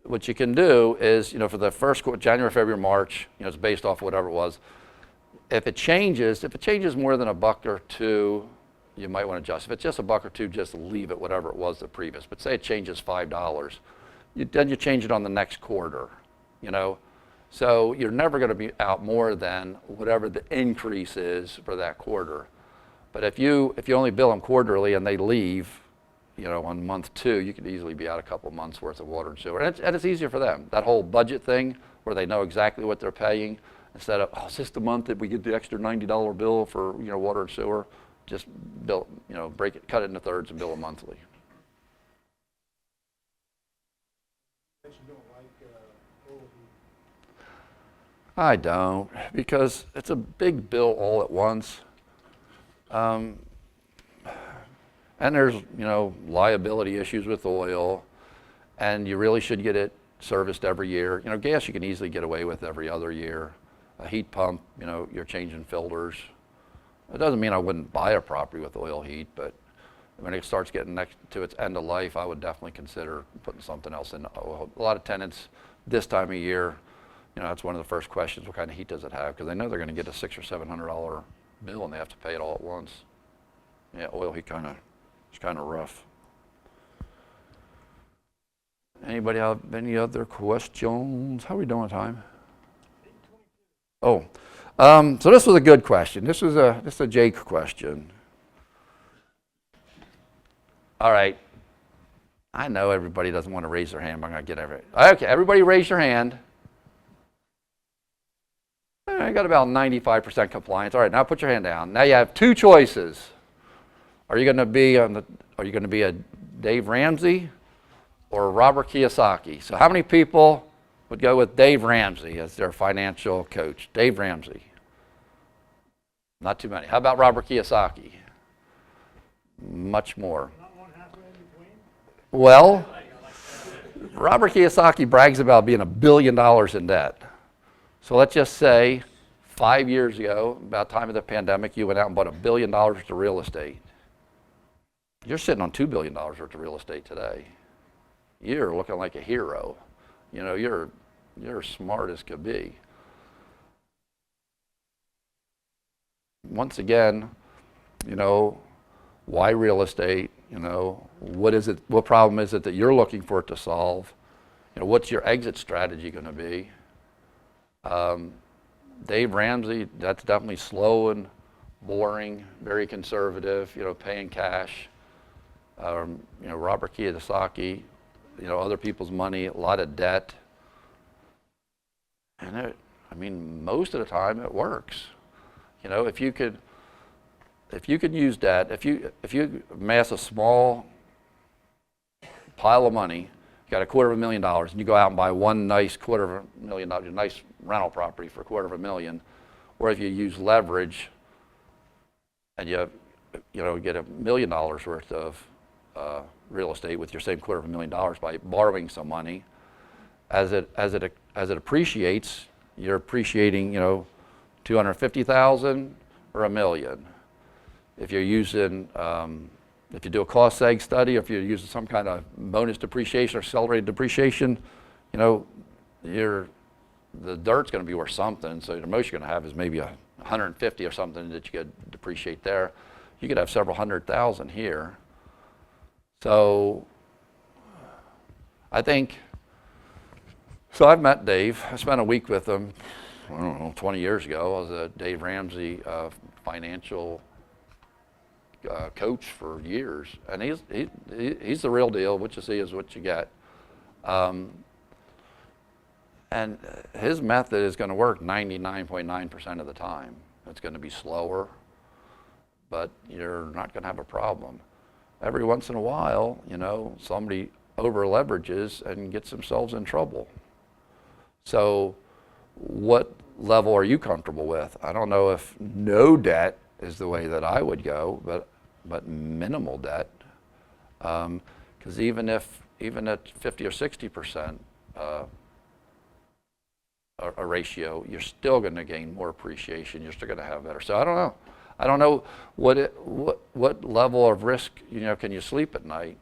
what you can do is, you know, for the first quarter, January, February, March, you know, it's based off whatever it was. If it changes more than $1 or $2, you might want to adjust. If it's just $1 or $2, just leave it whatever it was the previous. But say it changes $5, then you change it on the next quarter, you know. So you're never going to be out more than whatever the increase is for that quarter. But if you only bill them quarterly and they leave, you know, on month 2, you could easily be out a couple months worth of water and sewer. And it's easier for them. That whole budget thing where they know exactly what they're paying, instead of, oh, is this the month that we get the extra $90 bill for, you know, water and sewer? Just bill, you know, cut it into thirds and bill them monthly. That you don't like oil heat. I don't, because it's a big bill all at once. And there's, you know, liability issues with oil, and you really should get it serviced every year. You know, gas you can easily get away with every other year. A heat pump, you know, you're changing filters. It doesn't mean I wouldn't buy a property with oil heat, but when it starts getting next to its end of life, I would definitely consider putting something else in. A lot of tenants this time of year, you know, that's one of the first questions, what kind of heat does it have? Because they know they're going to get a $600 or $700 bill and they have to pay it all at once. Yeah, oil heat it's kind of rough. Anybody have any other questions? How are we doing on time? Oh, so this was a good question. This is a Jake question. All right. I know everybody doesn't want to raise their hand, but I'm going to get everybody. Okay, everybody raise your hand. I got about 95% compliance. All right, now put your hand down. Now you have 2 choices. Are you going to be a Dave Ramsey or Robert Kiyosaki? So how many people would go with Dave Ramsey as their financial coach? Dave Ramsey. Not too many. How about Robert Kiyosaki? Much more. Not one halfway in between? Well, Robert Kiyosaki brags about being $1 billion in debt. So let's just say 5 years ago, about the time of the pandemic, you went out and bought $1 billion worth of real estate. You're sitting on $2 billion worth of real estate today. You're looking like a hero. You know, you're smart as could be. Once again, you know, why real estate? You know, what problem is it that you're looking for it to solve? You know, what's your exit strategy going to be? Dave Ramsey, that's definitely slow and boring, very conservative, you know, paying cash. You know, Robert Kiyosaki, you know, other people's money, a lot of debt. And I mean, most of the time it works. You know, if you could use debt, if you amass a small pile of money, you got $250,000, and you go out and buy one nice $250,000, nice rental property for $250,000, or if you use leverage and you know, get $1 million worth of real estate with your same $250,000 by borrowing some money, as it appreciates, you're appreciating, 250,000 or $1 million. If you're using, if you do a cost seg study, if you're using some kind of bonus depreciation or accelerated depreciation, the dirt's going to be worth something. So the most you're going to have is maybe 150 or something that you could depreciate there. You could have several $100,000 here. So I think, so I've met Dave. I spent a week with him, I don't know, 20 years ago. I was a Dave Ramsey financial coach for years. And he's the real deal. What you see is what you get. And his method is going to work 99.9% of the time. It's going to be slower, but you're not going to have a problem. Every once in a while, somebody over leverages and gets themselves in trouble. So what level are you comfortable with? I don't know if no debt is the way that I would go, but minimal debt. Because even at 50 or 60%, a ratio, you're still going to gain more appreciation. You're still going to have better. So I don't know. I don't know what level of risk can you sleep at night.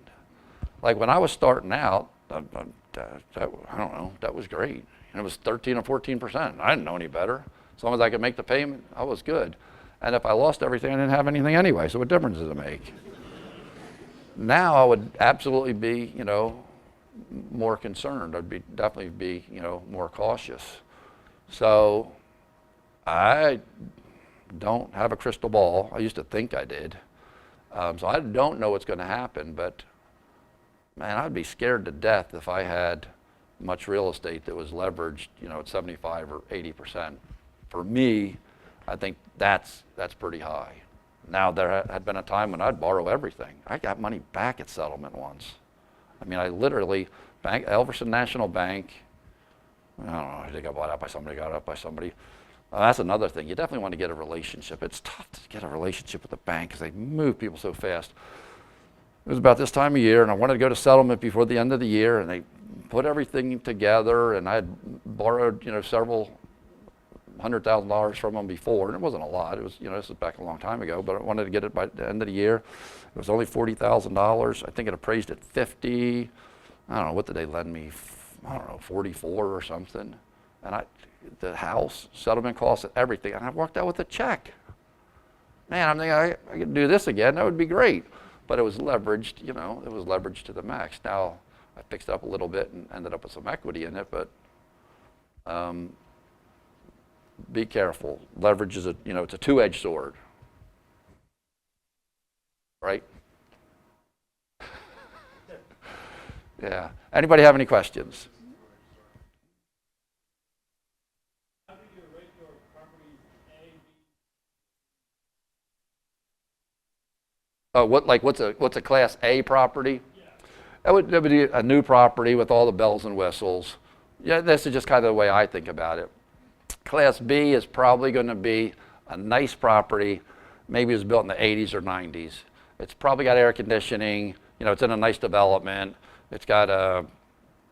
Like when I was starting out, I don't know. That was great. And it was 13 or 14%. I didn't know any better. As long as I could make the payment, I was good. And if I lost everything, I didn't have anything anyway. So what difference does it make? Now I would absolutely be more concerned. I'd definitely be more cautious. So I don't have a crystal ball. I used to think I did. So I don't know what's going to happen, but man, I'd be scared to death if I had much real estate that was leveraged, at 75 or 80%. For me, I think that's pretty high. Now, there had been a time when I'd borrow everything. I got money back at settlement once. I mean, I literally, Elverson National Bank, I don't know, they got bought out by somebody, that's another thing. You definitely want to get a relationship. It's tough to get a relationship with a bank because they move people so fast. It was about this time of year, and I wanted to go to settlement before the end of the year, and they put everything together, and I had borrowed, several $100,000 from them before, and it wasn't a lot. It was, this was back a long time ago, but I wanted to get it by the end of the year. It was only $40,000. I think it appraised at 50. I don't know, what did they lend me? I don't know, 44 or something. And the house, settlement costs, everything, and I walked out with a check. Man, I'm thinking I could do this again. That would be great. But it was leveraged, it was leveraged to the max. Now, I fixed it up a little bit and ended up with some equity in it, but be careful. Leverage is it's a two-edged sword, right? Yeah. Anybody have any questions? How do you rate your properties A, B? What's a Class A property? Yeah. That would be a new property with all the bells and whistles. Yeah, this is just kind of the way I think about it. Class B is probably going to be a nice property. Maybe it was built in the 80s or 90s. It's probably got air conditioning. It's in a nice development. It's got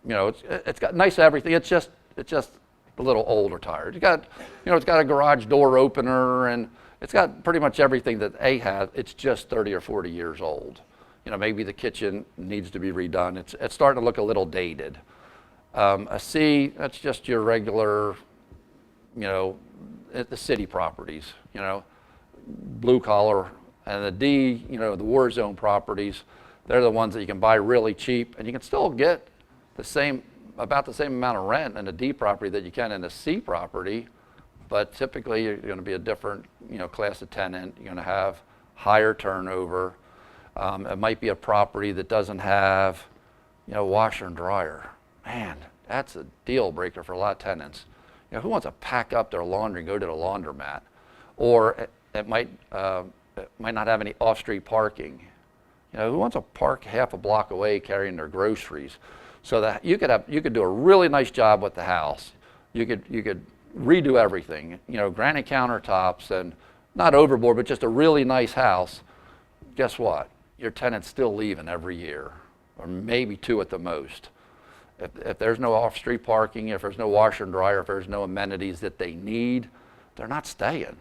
it's got nice everything. It's just a little old or tired. It's got a garage door opener, and it's got pretty much everything that A has. It's just 30 or 40 years old. Maybe the kitchen needs to be redone. It's starting to look a little dated. A C, that's just your regular, the city properties, blue collar. And the D, the war zone properties, they're the ones that you can buy really cheap, and you can still get about the same amount of rent in a D property that you can in a C property, but typically you're going to be a different, class of tenant. You're going to have higher turnover. It might be a property that doesn't have, washer and dryer. Man, that's a deal breaker for a lot of tenants. Who wants to pack up their laundry and go to the laundromat? Or it might not have any off-street parking. Who wants to park half a block away carrying their groceries? So that you could do a really nice job with the house. You could redo everything. Granite countertops and not overboard, but just a really nice house. Guess what? Your tenant's still leaving every year, or maybe two at the most. If there's no off-street parking, if there's no washer and dryer, if there's no amenities that they need, they're not staying,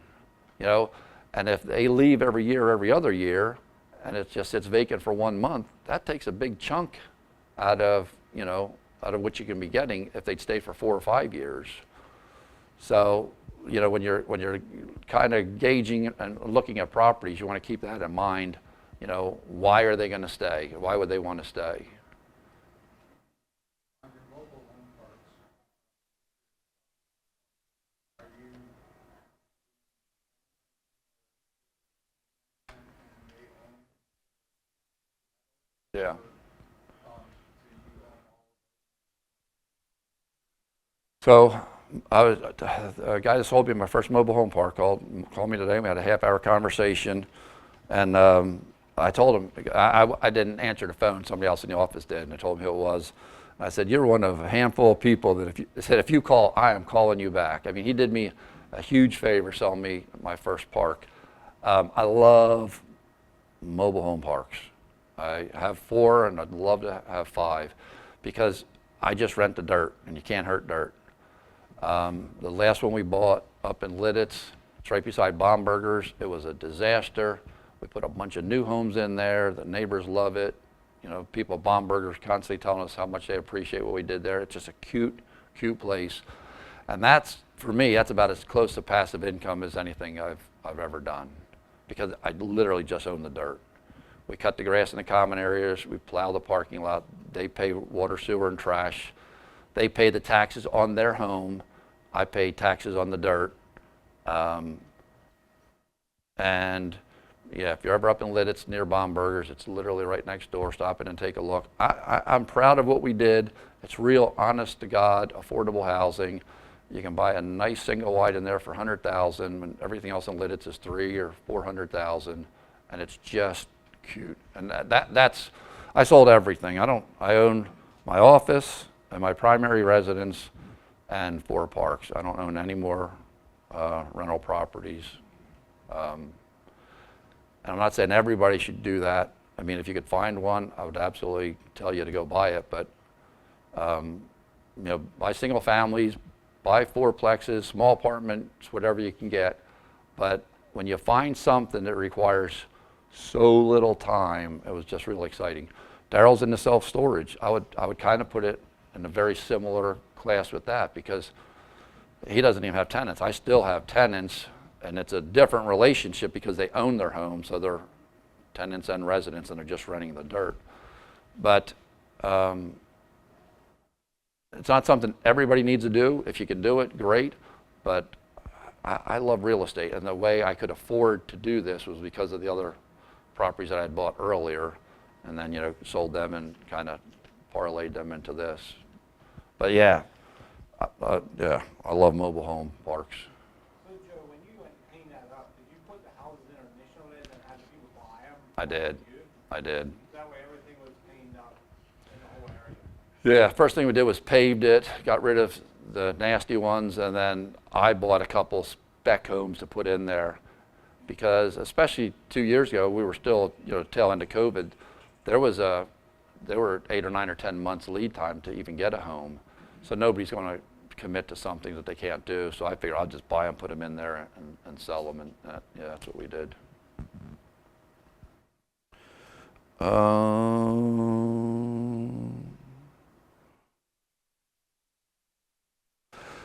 you know? And if they leave every year, every other year, and it just sits vacant for 1 month, that takes a big chunk out of, you know, out of what you can be getting if they'd stay for 4 or 5 years. So, you know, when you're kind of gauging and looking at properties, you want to keep that in mind. You know, why are they going to stay? Why would they want to stay? On your mobile home parks, are you, and they own, Yeah. do you own all of So a guy that sold me my first mobile home park called me today. We had a half-hour conversation, and I told him, I didn't answer the phone. Somebody else in the office did, and I told him who it was. I said, you're one of a handful of people that if you call, I am calling you back. I mean, he did me a huge favor selling me my first park. I love mobile home parks. I have 4, and I'd love to have 5, because I just rent the dirt, and you can't hurt dirt. The last one we bought up in Lidditz, it's right beside Baumberger's. It was a disaster. We put a bunch of new homes in there. The neighbors love it. You know, people at Baumberger's constantly telling us how much they appreciate what we did there. It's just a cute, cute place. And that's, for me, that's about as close to passive income as anything I've ever done, because I literally just own the dirt. We cut the grass in the common areas. We plow the parking lot. They pay water, sewer, and trash. They pay the taxes on their home. I pay taxes on the dirt. And yeah, if you're ever up in Lidditz near Baumberger's, it's literally right next door. Stop in and take a look. I'm proud of what we did. It's real, honest to God, affordable housing. You can buy a nice single wide in there for $100,000, and everything else in Lidditz is $300,000 or $400,000, and it's just cute. And that's I sold everything. I own my office and my primary residence and 4 parks. I don't own any more rental properties. And I'm not saying everybody should do that. I mean, if you could find one, I would absolutely tell you to go buy it. But you know, buy single families, buy 4plexes, small apartments, whatever you can get. But when you find something that requires so little time, it was just really exciting. Daryl's into self-storage. I would kind of put it in a very similar class with that, because he doesn't even have tenants. I still have tenants, and it's a different relationship because they own their home, so they're tenants and residents, and they're just renting the dirt. But it's not something everybody needs to do. If you can do it, great. But I love real estate, and the way I could afford to do this was because of the other properties that I had bought earlier, and then, you know, sold them and kind of parlayed them into this. But yeah, yeah, I love mobile home parks. So Joe, when you went and cleaned that up, did you put the houses in initially and then have the people buy them? I did. I did. That way everything was cleaned up in the whole area? Yeah, first thing we did was paved it, got rid of the nasty ones, and then I bought a couple spec homes to put in there, because especially 2 years ago, we were still, you know, tail end of COVID. There were 8 or 9 or 10 months lead time to even get a home, so nobody's going to commit to something that they can't do. So I figured I'll just buy them, put them in there, and sell them, and yeah, that's what we did.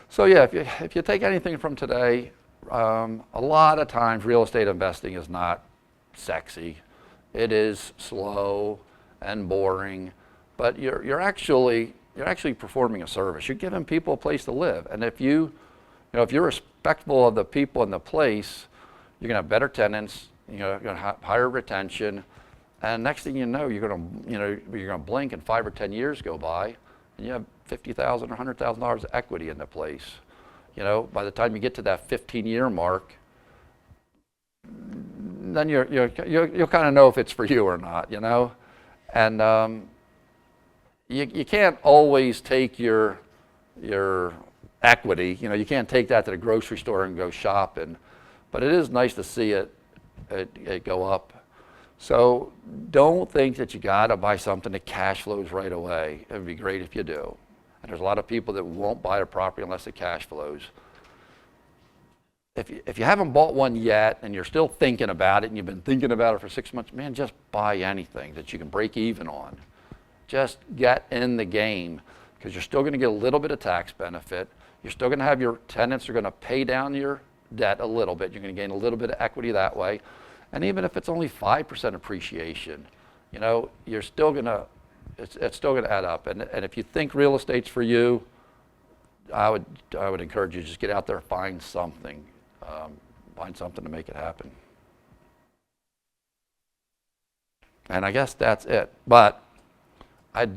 So yeah, if you take anything from today, a lot of times real estate investing is not sexy. It is slow and boring, but you're actually performing a service. You're giving people a place to live, and if you're respectful of the people in the place, you're gonna have better tenants. You're gonna have higher retention, and next thing you know, you're gonna blink and 5 or 10 years go by, and you have $50,000 or $100,000 of equity in the place. You know, by the time you get to that 15-year mark, then you'll kind of know if it's for you or not. You know, and you can't always take your equity. You know, you can't take that to the grocery store and go shopping, but it is nice to see it go up. So don't think that you got to buy something that cash flows right away. It would be great if you do. And there's a lot of people that won't buy a property unless it cash flows. If you haven't bought one yet and you're still thinking about it and you've been thinking about it for 6 months, man, just buy anything that you can break even on. Just get in the game, because you're still going to get a little bit of tax benefit. You're still going to have your tenants are going to pay down your debt a little bit. You're going to gain a little bit of equity that way. And even if it's only 5% appreciation, you know, you're still going to, it's still going to add up. And if you think real estate's for you, I would encourage you to just get out there and find something to make it happen. And I guess that's it. But I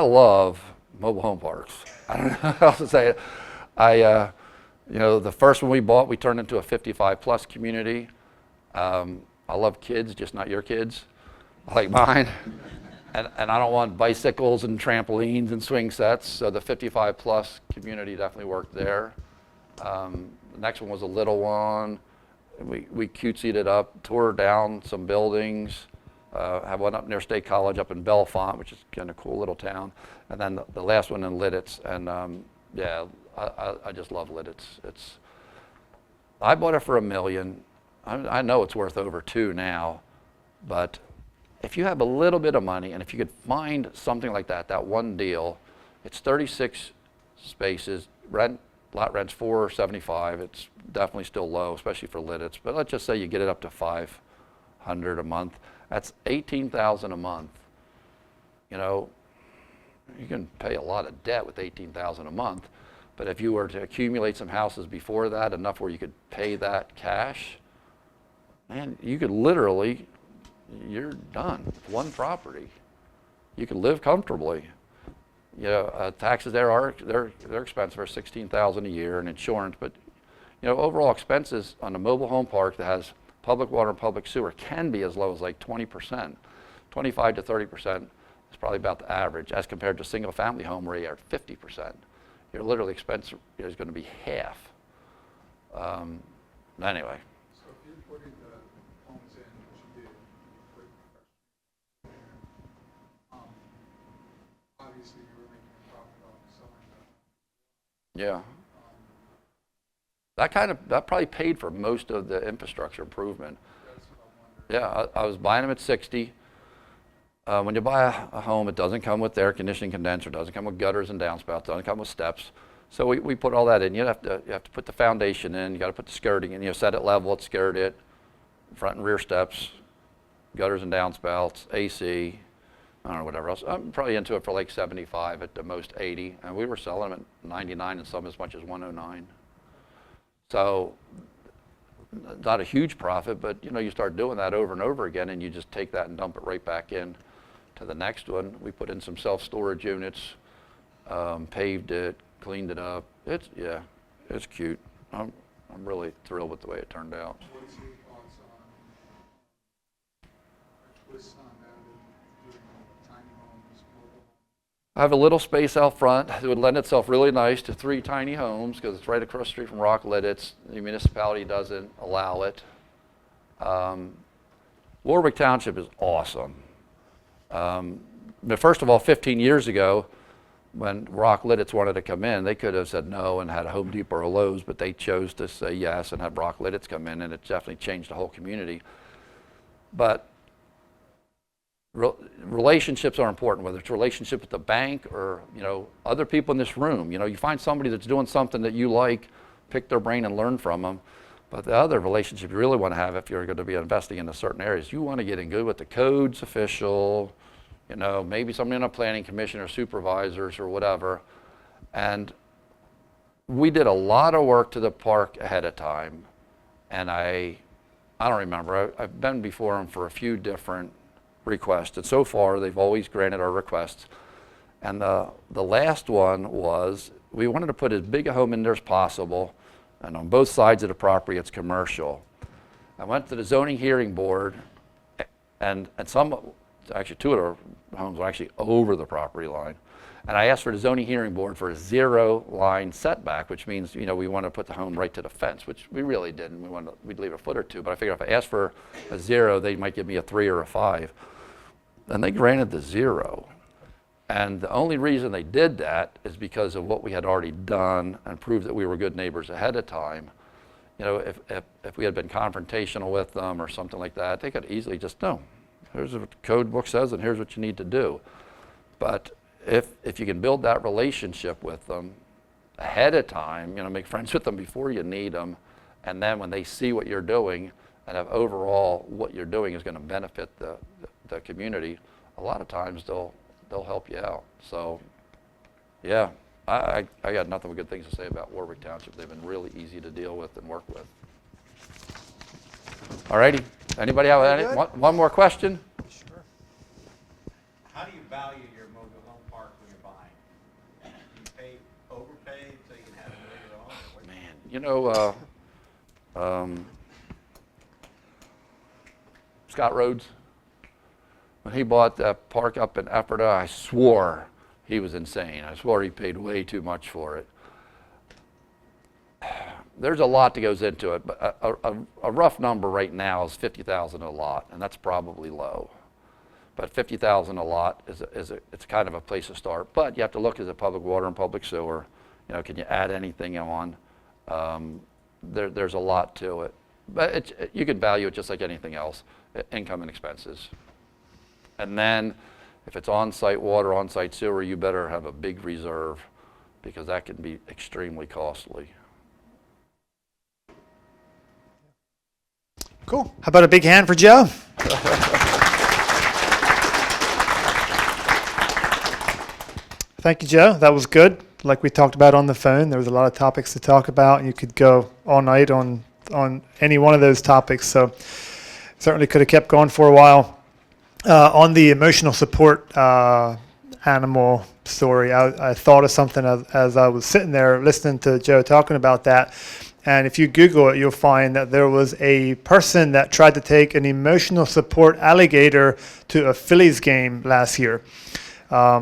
love mobile home parks. I don't know how else to say it. You know, the first one we bought, we turned into a 55+ community. I love kids, just not your kids, like mine. And I don't want bicycles and trampolines and swing sets, so the 55+ community definitely worked there. The next one was a little one. We cutesied it up, tore down some buildings. Have one up near State College up in Bellefonte, which is kind of cool little town. And then the last one in Lidditz. And yeah, I just love Lidditz. I bought it for $1 million. I know it's worth over $2 million now, but if you have a little bit of money and if you could find something like that one deal, it's 36 spaces, lot rent's $475. It's definitely still low, especially for Lidditz, but let's just say you get it up to $500 a month. That's $18,000 a month. You know, you can pay a lot of debt with $18,000 a month, but if you were to accumulate some houses before that, enough where you could pay that cash, man, you could literally, you're done with one property. You can live comfortably. You know, taxes there they're expensive, are $16,000 a year, and insurance. But you know, overall expenses on a mobile home park that has public water and public sewer can be as low as like 20%, 25 to 30% is probably about the average, as compared to a single-family home where you're at 50%. Your literally expense is going to be half. Anyway. So if you're putting the homes in, which you did, you put obviously you were making a profit off selling them. Yeah. That probably paid for most of the infrastructure improvement. That's what I'm wondering. Yeah, I was buying them at 60. When you buy a home, it doesn't come with air conditioning condenser, doesn't come with gutters and downspouts, doesn't come with steps. So we put all that in. You have to put the foundation in. You got to put the skirting in. You know, set it level, it skirt it, front and rear steps, gutters and downspouts, AC. I don't know, whatever else. I'm probably into it for like 75, at the most 80, and we were selling them at 99 and some as much as 109. So not a huge profit, but you know, you start doing that over and over again, and you just take that and dump it right back in to the next one. We put in some self-storage units, paved it, cleaned it up. It's cute. I'm really thrilled with the way it turned out. What's your thoughts on a twist on that and doing tiny homes, mobile? I have a little space out front that would lend itself really nice to 3 tiny homes, because it's right across the street from Rock Lidditz. The municipality doesn't allow it. Warwick Township is awesome. But first of all, 15 years ago, when Rock Lidditz wanted to come in, they could have said no and had a Home Depot or Lowe's, but they chose to say yes and have Rock Lidditz come in, and it definitely changed the whole community. But relationships are important, whether it's a relationship with the bank or, you know, other people in this room. You know, you find somebody that's doing something that you like, pick their brain and learn from them. But the other relationship you really want to have, if you're going to be investing in a certain areas, you want to get in good with the codes official, you know, maybe somebody in a planning commission or supervisors or whatever. And we did a lot of work to the park ahead of time. And I don't remember, I've been before them for a few different requests, and so far they've always granted our requests. And the last one was, we wanted to put as big a home in there as possible, and on both sides of the property it's commercial. I went to the zoning hearing board, and some, actually 2 of the homes were actually over the property line. And I asked for the zoning hearing board for a 0-line setback, which means, you know, we want to put the home right to the fence, which we really didn't. We'd leave a foot or two, but I figured if I asked for a 0, they might give me a 3 or a 5. And they granted the 0. And the only reason they did that is because of what we had already done and proved that we were good neighbors ahead of time. You know, if we had been confrontational with them or something like that, they could easily just, no, here's what the code book says and here's what you need to do. But if you can build that relationship with them ahead of time, you know, make friends with them before you need them, and then when they see what you're doing and have overall what you're doing is going to benefit the community, a lot of times they'll help you out. So, yeah, I got nothing but good things to say about Warwick Township. They've been really easy to deal with and work with. All righty. Anybody have one more question? Sure. How do you value your mobile home park when you're buying? Do you overpay so you can have it later on? Or what? Man, you know, Scott Rhodes, when he bought that park up in Ephrata, I swore he was insane. I swore he paid way too much for it. There's a lot that goes into it, but a rough number right now is $50,000 a lot, and that's probably low. But $50,000 a lot it's kind of a place to start. But you have to look at the public water and public sewer. You know, can you add anything on? There's a lot to it, but you can value it just like anything else, income and expenses. And then, if it's on-site water, on-site sewer, you better have a big reserve because that can be extremely costly. Cool. How about a big hand for Joe? Thank you, Joe. That was good. Like we talked about on the phone, there was a lot of topics to talk about, and you could go all night on any one of those topics. So certainly could have kept going for a while. On the emotional support animal story, I thought of something as I was sitting there listening to Joe talking about that. And if you Google it, you'll find that there was a person that tried to take an emotional support alligator to a Phillies game last year. I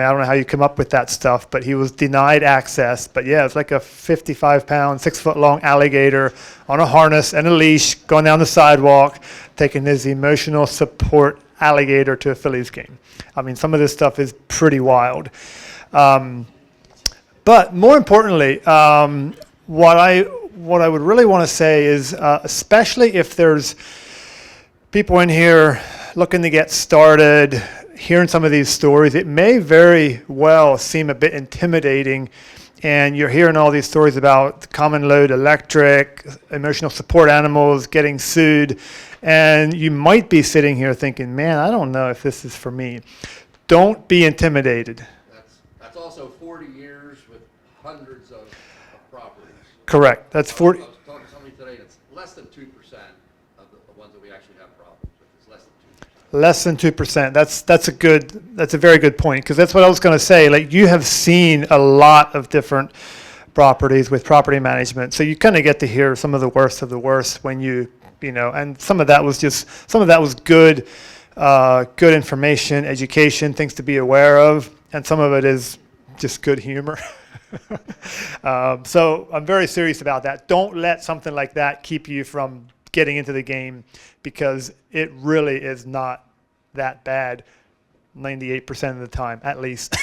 don't know how you come up with that stuff, but he was denied access. But yeah, it's like a 55-pound, 6-foot-long alligator on a harness and a leash going down the sidewalk, taking his emotional support alligator to a Phillies game. I mean, some of this stuff is pretty wild. But more importantly, what I would really want to say is, especially if there's people in here looking to get started, hearing some of these stories, it may very well seem a bit intimidating, and you're hearing all these stories about common load electric, emotional support animals getting sued, and you might be sitting here thinking, man, I don't know if this is for me. Don't be intimidated. That's also 40 years with hundreds of properties. Correct. That's 40. I was talking to somebody today, it's less than 2% of the ones that we actually have problems with. It's less than 2%. Less than 2%. That's a very good point, because that's what I was going to say. Like, you have seen a lot of different properties with property management, so you kind of get to hear some of the worst when you know, and some of that was good, good information, education, things to be aware of, and some of it is just good humor. So I'm very serious about that. Don't let something like that keep you from getting into the game, because it really is not that bad 98% of the time, at least.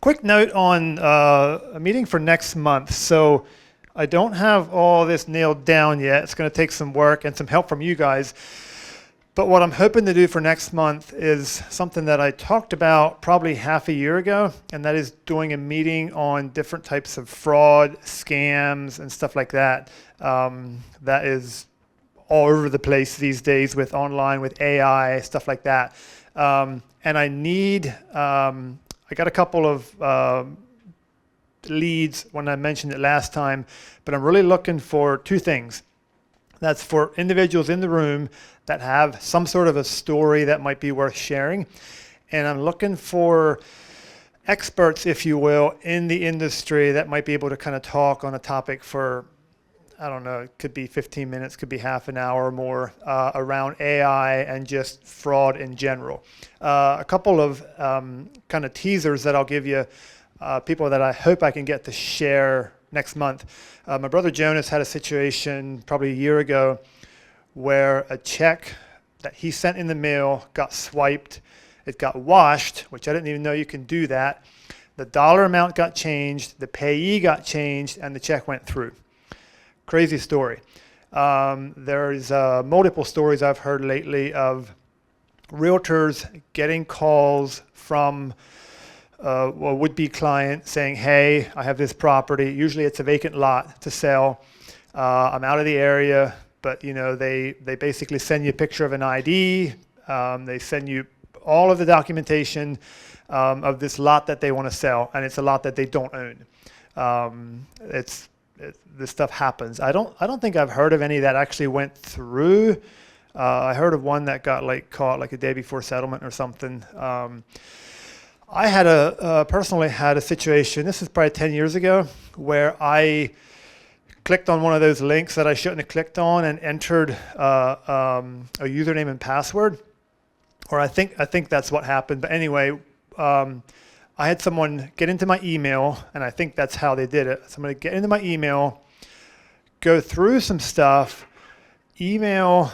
Quick note on a meeting for next month. So I don't have all this nailed down yet. It's going to take some work and some help from you guys. But what I'm hoping to do for next month is something that I talked about probably half a year ago, and that is doing a meeting on different types of fraud, scams, and stuff like that. That is all over the place these days with online, with AI, stuff like that. And I need, I got a couple of leads when I mentioned it last time, but I'm really looking for two things. That's for individuals in the room that have some sort of a story that might be worth sharing. And I'm looking for experts, if you will, in the industry that might be able to kind of talk on a topic for I don't know, it could be 15 minutes, could be half an hour or more around AI and just fraud in general. A couple of kind of teasers that I'll give you, people that I hope I can get to share next month. My brother Jonas had a situation probably a year ago where a check that he sent in the mail got swiped. It got washed, which I didn't even know you can do that. The dollar amount got changed, the payee got changed, and the check went through. Crazy story. There's multiple stories I've heard lately of realtors getting calls from a would-be client saying, hey, I have this property. Usually it's a vacant lot to sell. I'm out of the area, but they basically send you a picture of an ID. They send you all of the documentation of this lot that they want to sell, and it's a lot that they don't own. This stuff happens. I don't think I've heard of any that actually went through. I heard of one that got caught a day before settlement or something. I personally had a situation, this is probably 10 years ago, where I clicked on one of those links that I shouldn't have clicked on and entered a username and password. Or I think that's what happened. But anyway, I had someone get into my email, and I think that's how they did it. Somebody get into my email, go through some stuff, email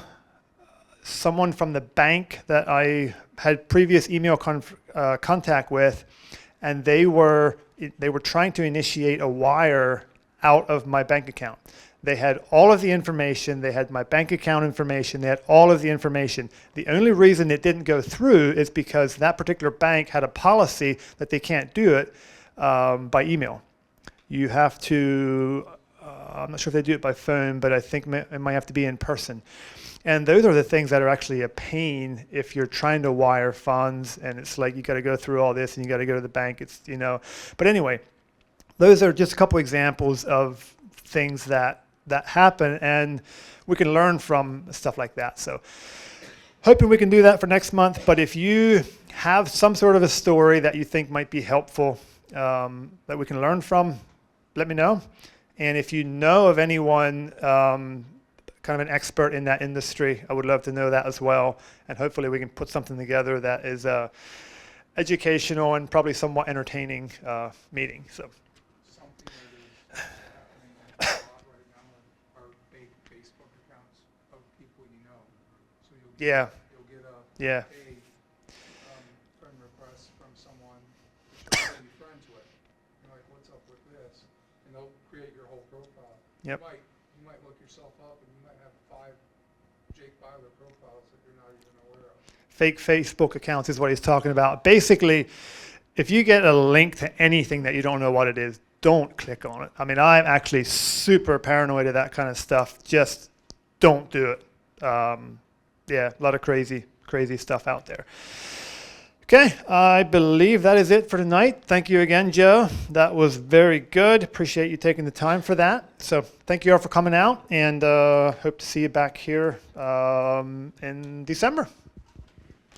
someone from the bank that I had previous email contact with, and they were trying to initiate a wire out of my bank account. They had all of the information. They had my bank account information. They had all of the information. The only reason it didn't go through is because that particular bank had a policy that they can't do it by email. You have to, I'm not sure if they do it by phone, but I think it might have to be in person. And those are the things that are actually a pain if you're trying to wire funds, and it's like you got to go through all this and you got to go to the bank. But anyway, those are just a couple examples of things that happen, and we can learn from stuff like that. So hoping we can do that for next month. But if you have some sort of a story that you think might be helpful, that we can learn from, let me know. And if you know of anyone kind of an expert in that industry, I would love to know that as well. And hopefully we can put something together that is educational and probably somewhat entertaining meeting. So. Something that is happening a lot right now are fake Facebook accounts of people you know. So you'll get a friend request from someone that you're already friends with. You're like, what's up with this? And they'll create your whole profile. Yep. You might look yourself up and you might have 5 Jake Byler profiles that you're not even aware of. Fake Facebook accounts is what he's talking about. Basically, if you get a link to anything that you don't know what it is, don't click on it. I mean, I'm actually super paranoid of that kind of stuff. Just don't do it. Yeah, a lot of crazy stuff out there. Okay, I believe that is it for tonight. Thank you again, Joe. That was very good. Appreciate you taking the time for that. So thank you all for coming out, and hope to see you back here in December.